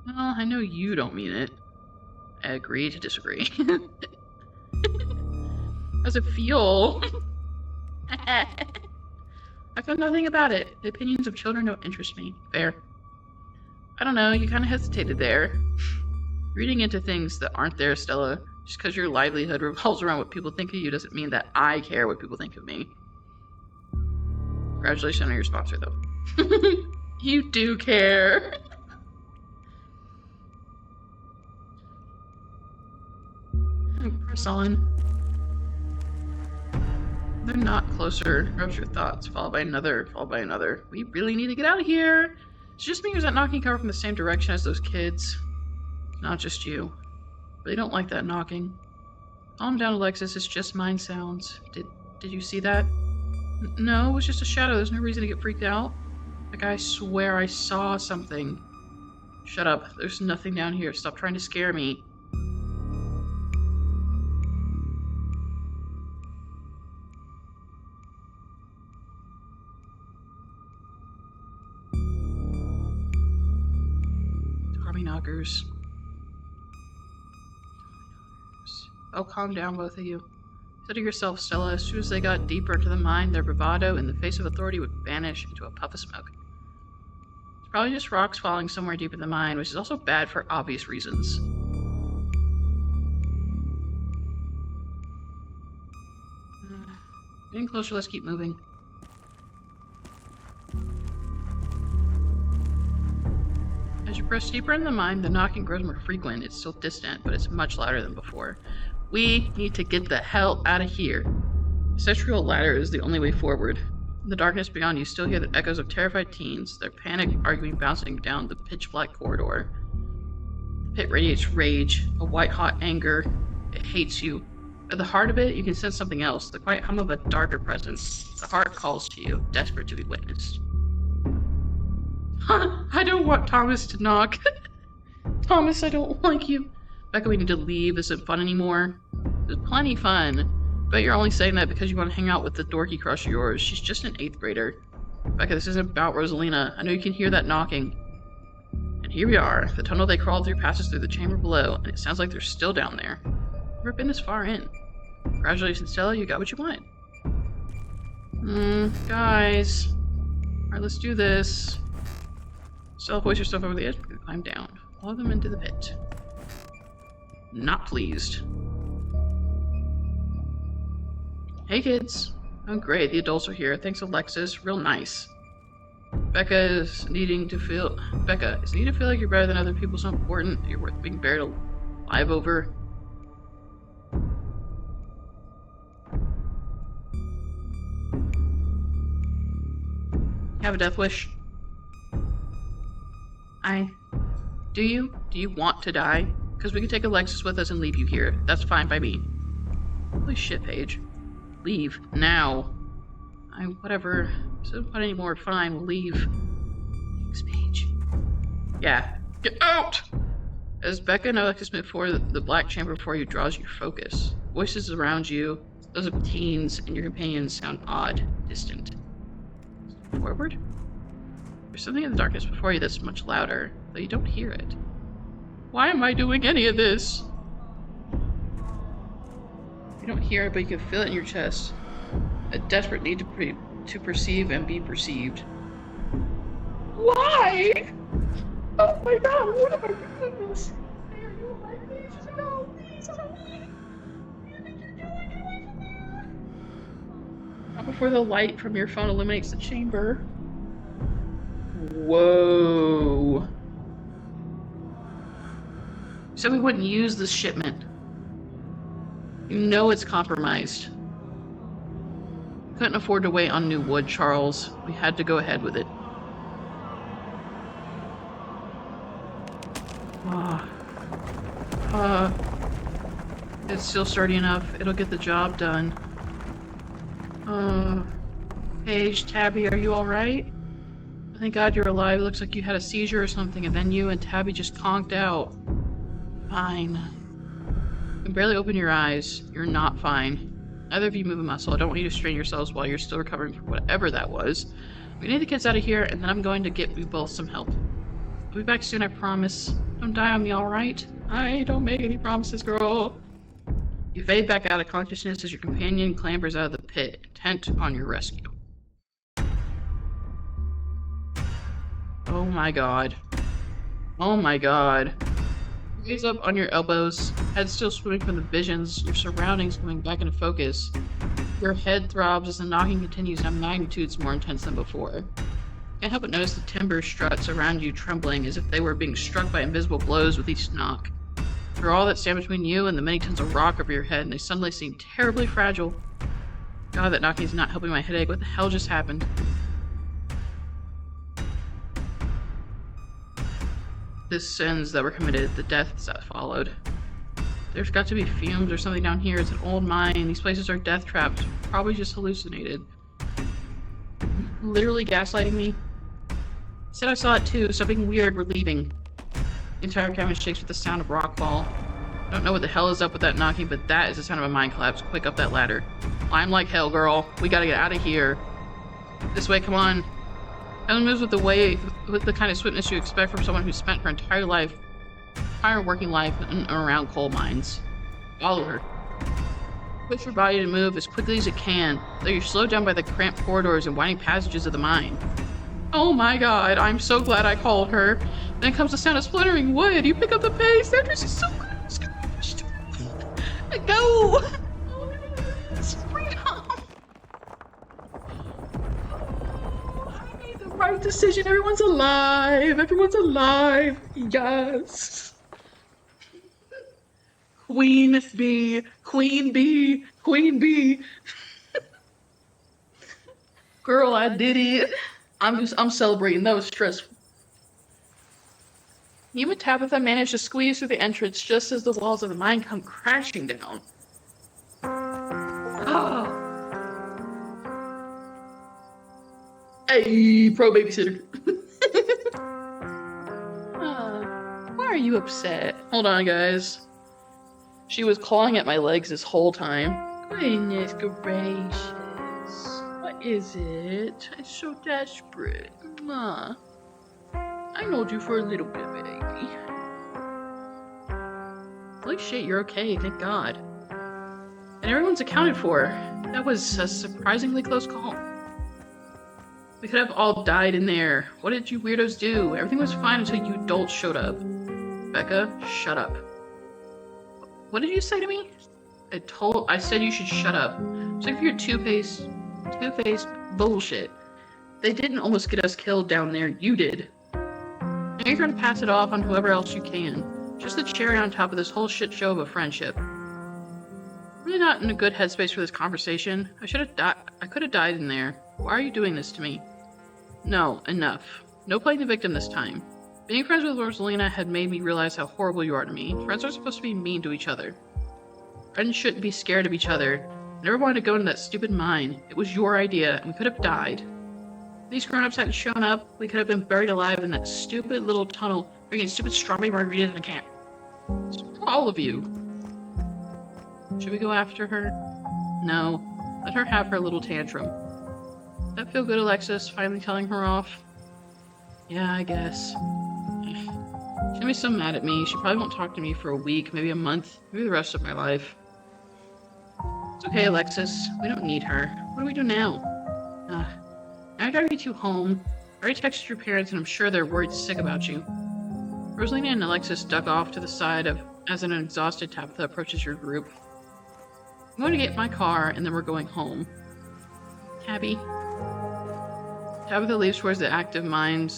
Well, I know you don't mean it. I agree to disagree. How's it feel? I feel nothing about it. The opinions of children don't interest me. Fair. I don't know, you kind of hesitated there. Reading into things that aren't there, Stella. Just because your livelihood revolves around what people think of you doesn't mean that I care what people think of me. Congratulations on your sponsor, though. You do care. Press on. They're not closer. Rubs your thoughts, followed by another, followed by another. We really need to get out of here. It's just me who's that knocking coming from the same direction as those kids. Not just you. They don't like that knocking. Calm down, Alexis. It's just mind sounds. Did you see that? No, it was just a shadow. There's no reason to get freaked out. Like, I swear I saw something. Shut up. There's nothing down here. Stop trying to scare me. Tommy knockers. Oh, calm down, both of you. Said to yourself, Stella, as soon as they got deeper into the mine, their bravado in the face of authority would vanish into a puff of smoke. It's probably just rocks falling somewhere deep in the mine, which is also bad for obvious reasons. Getting closer, let's keep moving. As you press deeper in the mine, the knocking grows more frequent. It's still distant, but it's much louder than before. We need to get the hell out of here. The ancestral ladder is the only way forward. In the darkness beyond, you still hear the echoes of terrified teens, their panic arguing bouncing down the pitch-black corridor. The pit radiates rage, a white-hot anger. It hates you. At the heart of it, you can sense something else, the quiet hum of a darker presence. The heart calls to you, desperate to be witnessed. I don't want Thomas to knock. Thomas, I don't like you. Becca, we need to leave. This isn't fun anymore. It's plenty fun. But you're only saying that because you want to hang out with the dorky crush of yours. She's just an 8th grader. Becca, this isn't about Rosalina. I know you can hear that knocking. And here we are. The tunnel they crawled through passes through the chamber below, and it sounds like they're still down there. Never been this far in. Congratulations, Stella. You got what you wanted. Guys. Alright, let's do this. Stella, hoist yourself over the edge. We're gonna climb down. Follow them into the pit. Not pleased. Hey, kids. Oh, great. The adults are here. Thanks, Alexis. Real nice. Becca is needing to feel like you're better than other people so important that you're worth being buried alive over. You have a death wish? Do you? Do you want to die? Because we could take Alexis with us and leave you here. That's fine by me. Holy shit, Paige. Leave. Now. Whatever. So not anymore. Fine, we'll leave. Thanks, Paige. Yeah. Get out! As Becca and Alexis move forward, the black chamber before you draws your focus. Voices around you, those of teens and your companions, sound odd, distant. Forward? There's something in the darkness before you that's much louder, though you don't hear it. Why am I doing any of this? You don't hear it, but you can feel it in your chest. A desperate need to perceive and be perceived. Why? Oh my god, what am I doing this? Why are you like this? No, please help me. What do you think you're doing? Get away from there. Not before the light from your phone illuminates the chamber. Whoa. So we wouldn't use this shipment. You know it's compromised. We couldn't afford to wait on new wood, Charles. We had to go ahead with it. It's still sturdy enough. It'll get the job done. Paige, Tabby, are you alright? Thank God you're alive. It looks like you had a seizure or something, and then you and Tabby just conked out. Fine. You can barely open your eyes. You're not fine. Neither of you move a muscle. I don't want you to strain yourselves while you're still recovering from whatever that was. We need the kids out of here, and then I'm going to get you both some help. I'll be back soon, I promise. Don't die on me, alright? I don't make any promises, girl. You fade back out of consciousness as your companion clambers out of the pit, intent on your rescue. Oh my god. Oh my god. Gaze up on your elbows, head still swimming from the visions, your surroundings coming back into focus. Your head throbs as the knocking continues at magnitudes more intense than before. Can't help but notice the timber struts around you trembling as if they were being struck by invisible blows with each knock. For all that stand between you and the many tons of rock over your head, and they suddenly seem terribly fragile. God, that knocking is not helping my headache. What the hell just happened? The sins that were committed, the deaths that followed. There's got to be fumes or something down here. It's an old mine. These places are death traps. Probably just hallucinated. Literally gaslighting me. Said I saw it too. Something weird. We're leaving. The entire cabin shakes with the sound of rockfall. I don't know what the hell is up with that knocking, but that is the sound of a mine collapse. Quick, up that ladder. Climb like hell, girl. We gotta get out of here. This way, come on. Ellen moves with the kind of swiftness you expect from someone who spent her entire working life in and around coal mines. Follow her. Push your body to move as quickly as it can, though you're slowed down by the cramped corridors and winding passages of the mine. Oh my god, I'm so glad I called her. Then comes the sound of splintering wood. You pick up the pace. That dress is so good. Go! Oh, it's freedom! I made the right decision. Everyone's alive. Everyone's alive. Yes. Queen bee. Queen bee. Queen bee. Girl, I did it. I'm celebrating. That was stressful. You and Tabitha managed to squeeze through the entrance just as the walls of the mine come crashing down. Oh. Hey, pro babysitter. Why are you upset? Hold on, guys. She was clawing at my legs this whole time. Goodness gracious. What is it? I'm so desperate. Ma. I knowed you for a little bit, baby. Holy shit, you're okay, thank God. And everyone's accounted for. That was a surprisingly close call. We could have all died in there. What did you weirdos do? Everything was fine until you adults showed up. Becca, shut up. What did you say to me? I said you should shut up. Sick of your two-faced bullshit. They didn't almost get us killed down there, you did. Now you're trying to pass it off on whoever else you can. Just the cherry on top of this whole shit show of a friendship. I'm really not in a good headspace for this conversation. I could have died in there. Why are you doing this to me? No, enough. No playing the victim this time. Being friends with Rosalina had made me realize how horrible you are to me. Friends are supposed to be mean to each other. Friends shouldn't be scared of each other. I never wanted to go into that stupid mine. It was your idea, and we could have died. If these grown-ups hadn't shown up, we could have been buried alive in that stupid little tunnel, drinking stupid strawberry margaritas in a camp. It's for all of you. Should we go after her? No. Let her have her little tantrum. Does that feel good, Alexis? Finally telling her off? Yeah, I guess. She's gonna be so mad at me. She probably won't talk to me for a week, maybe a month, maybe the rest of my life. It's okay, Alexis. We don't need her. What do we do now? I drive you two home. I already texted your parents and I'm sure they're worried sick about you. Rosalina and Alexis duck off to the side as an exhausted Tabitha approaches your group. I'm going to get my car and then we're going home. Tabby. Tabitha leaves towards the active mine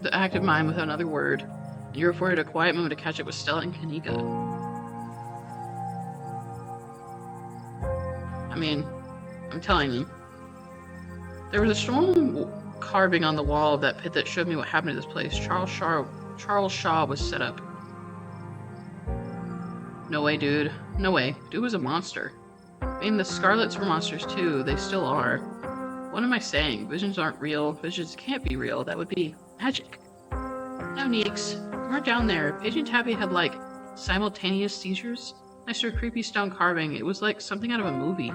without another word, and you're afforded a quiet moment to catch up with Stella and Kanika. I mean, I'm telling you. There was a strong carving on the wall of that pit that showed me what happened to this place. Charles Shaw was set up. No way, dude. No way. Dude was a monster. I mean, the Scarlets were monsters too. They still are. What am I saying? Visions aren't real. Visions can't be real. That would be magic. No, Neeks. You weren't down there. Paige and Tabby had, like, simultaneous seizures. I saw a creepy stone carving. It was like something out of a movie.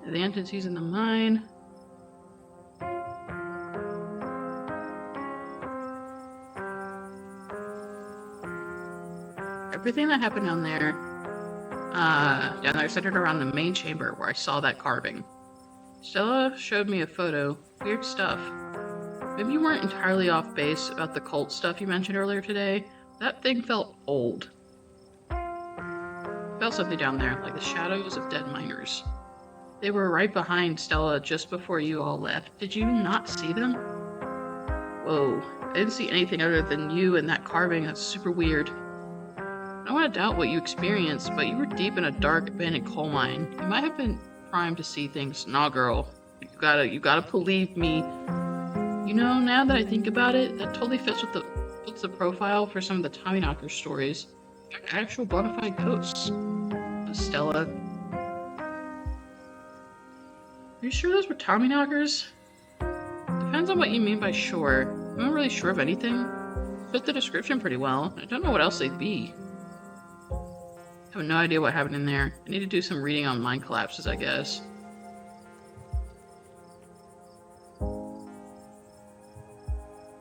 The entities in the mine. Everything that happened down there centered around the main chamber where I saw that carving. Stella showed me a photo. Weird stuff. Maybe you weren't entirely off base about the cult stuff you mentioned earlier today. That thing felt old. I felt something down there, like the shadows of dead miners. They were right behind Stella just before you all left. Did you not see them? Whoa. I didn't see anything other than you and that carving. That's super weird. I don't want to doubt what you experienced, but you were deep in a dark, abandoned coal mine. You might have been primed to see things. Nah, girl. You gotta believe me. You know, now that I think about it, that totally fits the profile for some of the Tommyknocker stories. They're actual bona fide ghosts. Stella. Are you sure those were Tommyknockers? Depends on what you mean by sure. I'm not really sure of anything. Fit the description pretty well. I don't know what else they'd be. I have no idea what happened in there. I need to do some reading on mine collapses, I guess.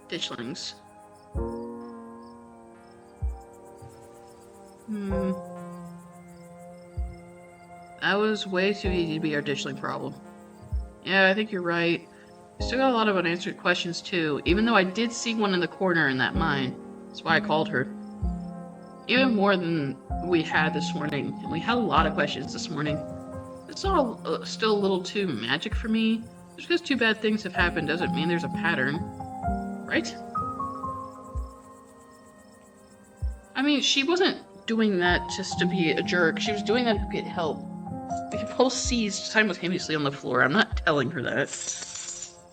Ditchlings. That was way too easy to be our ditchling problem. Yeah, I think you're right. I still got a lot of unanswered questions too, even though I did see one in the corner in that mine. That's why I called her. Even more than we had this morning. And we had a lot of questions this morning. It's all still a little too magic for me. Just because two bad things have happened doesn't mean there's a pattern. Right? I mean, she wasn't doing that just to be a jerk. She was doing that to get help. We could both seize simultaneously on the floor. I'm not telling her that.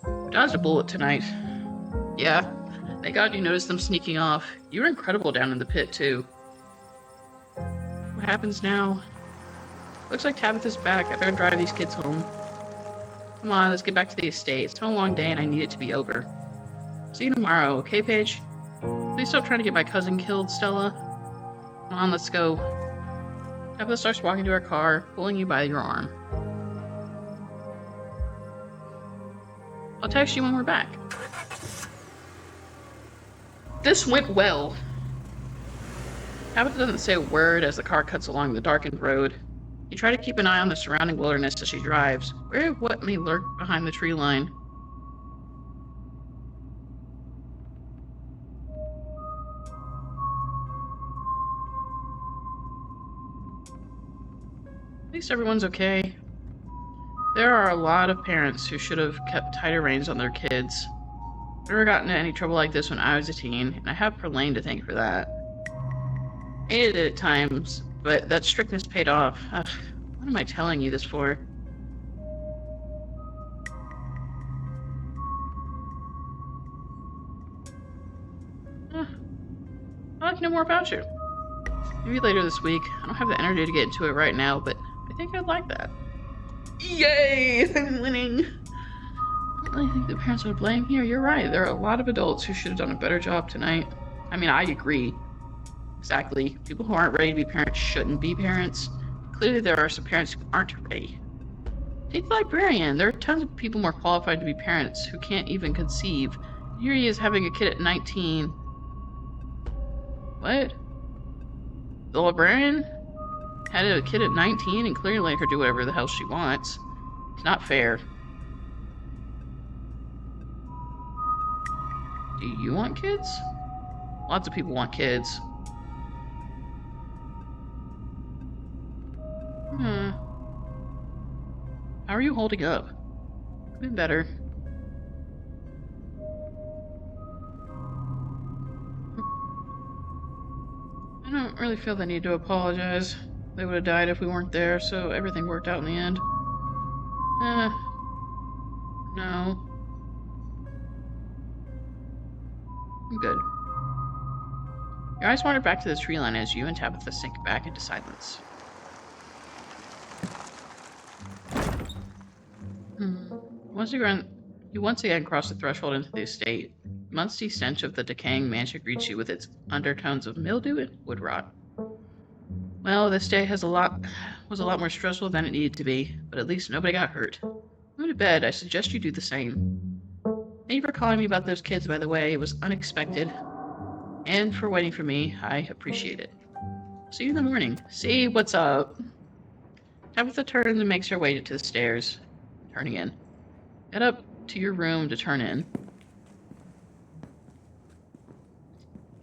We dodged a bullet tonight. Yeah. Thank God you noticed them sneaking off. You were incredible down in the pit, too. What happens now? Looks like Tabitha's back. I better drive these kids home. Come on, let's get back to the estate. It's been a long day and I need it to be over. See you tomorrow, okay, Paige? Please stop trying to get my cousin killed, Stella. Come on, let's go. Tabitha starts walking to her car, pulling you by your arm. I'll text you when we're back. This went well. Tabitha doesn't say a word as the car cuts along the darkened road. You try to keep an eye on the surrounding wilderness as she drives, wary of what may lurk behind the tree line. At least everyone's okay. There are a lot of parents who should have kept tighter reins on their kids. I've never gotten into any trouble like this when I was a teen, and I have Perlane to thank for that. I hated it at times, but that strictness paid off. Ugh, what am I telling you this for? to know more about you. Maybe later this week. I don't have the energy to get into it right now, but I think I'd like that. Yay! I'm winning! I don't really think the parents are to blame here. You're right. There are a lot of adults who should have done a better job tonight. I mean, I agree. Exactly. People who aren't ready to be parents shouldn't be parents. Clearly, there are some parents who aren't ready. Take the librarian. There are tons of people more qualified to be parents who can't even conceive. Here he is having a kid at 19. What? The librarian had a kid at 19 and clearly let her do whatever the hell she wants. It's not fair. Do you want kids? Lots of people want kids. How are you holding up? Been better. I don't really feel the need to apologize. They would have died if we weren't there, so everything worked out in the end. No. I'm good. Your eyes wander back to the tree line as you and Tabitha sink back into silence. You once again cross the threshold into the estate. The musty stench of the decaying mansion greets you with its undertones of mildew and wood rot. Well, this day was a lot more stressful than it needed to be, but at least nobody got hurt. Go to bed. I suggest you do the same. Thank you for calling me about those kids, by the way. It was unexpected. And for waiting for me. I appreciate it. See you in the morning. See, what's up? Tabitha turns and makes her way to the stairs. Turning in. Head up to your room to turn in.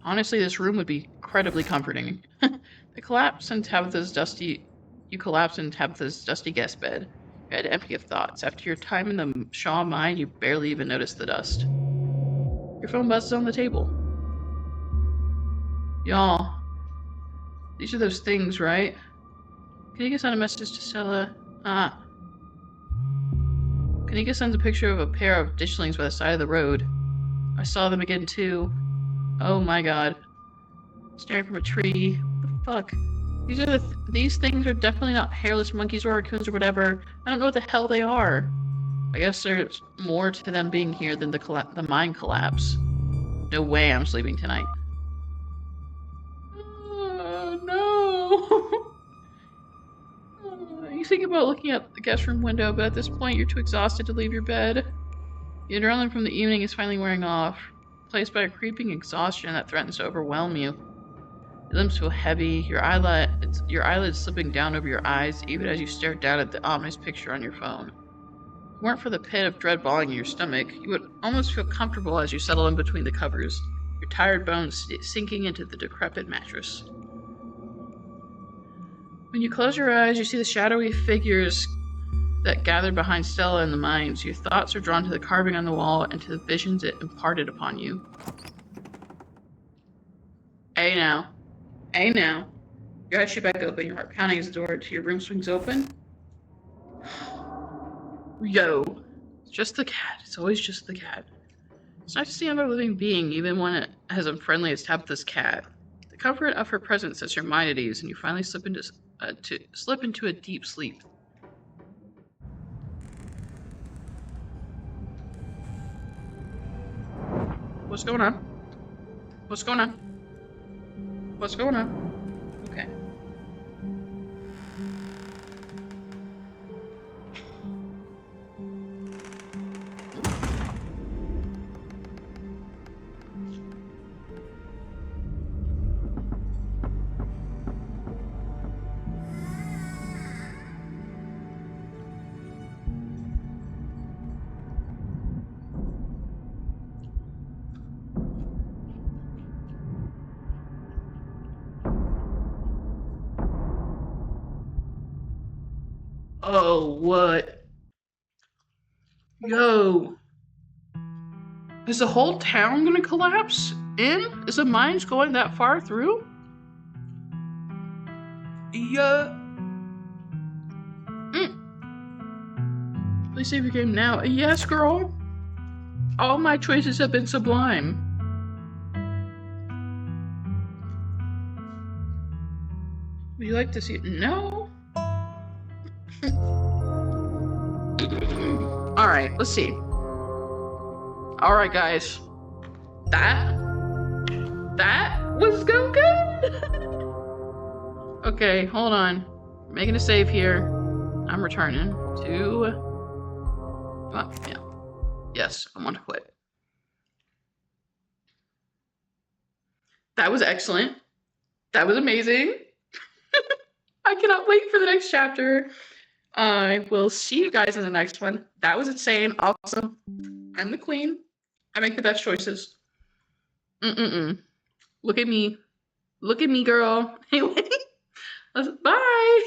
Honestly, this room would be incredibly comforting. You collapse in Tabitha's dusty guest bed. Your head empty of thoughts. After your time in the Shaw mine, you barely even notice the dust. Your phone buzzes on the table. Y'all, these are those things, right? Kanika sent a message to Stella. Kanika sends a picture of a pair of ditchlings by the side of the road. I saw them again too. Oh my god. Staring from a tree. What the fuck? These things are definitely not hairless monkeys or raccoons or whatever. I don't know what the hell they are. I guess there's more to them being here than the mine collapse. No way I'm sleeping tonight. No. You think about looking out the guest room window, but at this point you're too exhausted to leave your bed. The adrenaline from the evening is finally wearing off, replaced by a creeping exhaustion that threatens to overwhelm you. Your limbs feel heavy, your eyelids slipping down over your eyes even as you stare down at the ominous picture on your phone. If it weren't for the pit of dread balling in your stomach, you would almost feel comfortable as you settle in between the covers, your tired bones sinking into the decrepit mattress. When you close your eyes, you see the shadowy figures that gathered behind Stella in the mines. Your thoughts are drawn to the carving on the wall and to the visions it imparted upon you. Hey now. Your eyes shoot back open, your heart pounding as the door to your room swings open. Yo. It's just the cat. It's always just the cat. It's nice to see another living being, even one as unfriendly as Tabitha's cat. The comfort of her presence sets your mind at ease, and you finally slip into a deep sleep. What's going on? Okay. Oh, what? Yo. Is the whole town gonna collapse in? Is the mines going that far through? Yeah. Please save your game now. Yes, girl. All my choices have been sublime. you like to see it? No. All right, let's see. All right, guys. That was so good. Okay, hold on. Making a save here. I'm returning to. Oh, yeah. Yes, I want to quit. That was excellent. That was amazing. I cannot wait for the next chapter. I will see you guys in the next one. That was insane. Awesome. I'm the queen. I make the best choices. Look at me. Look at me, girl. Anyway, bye.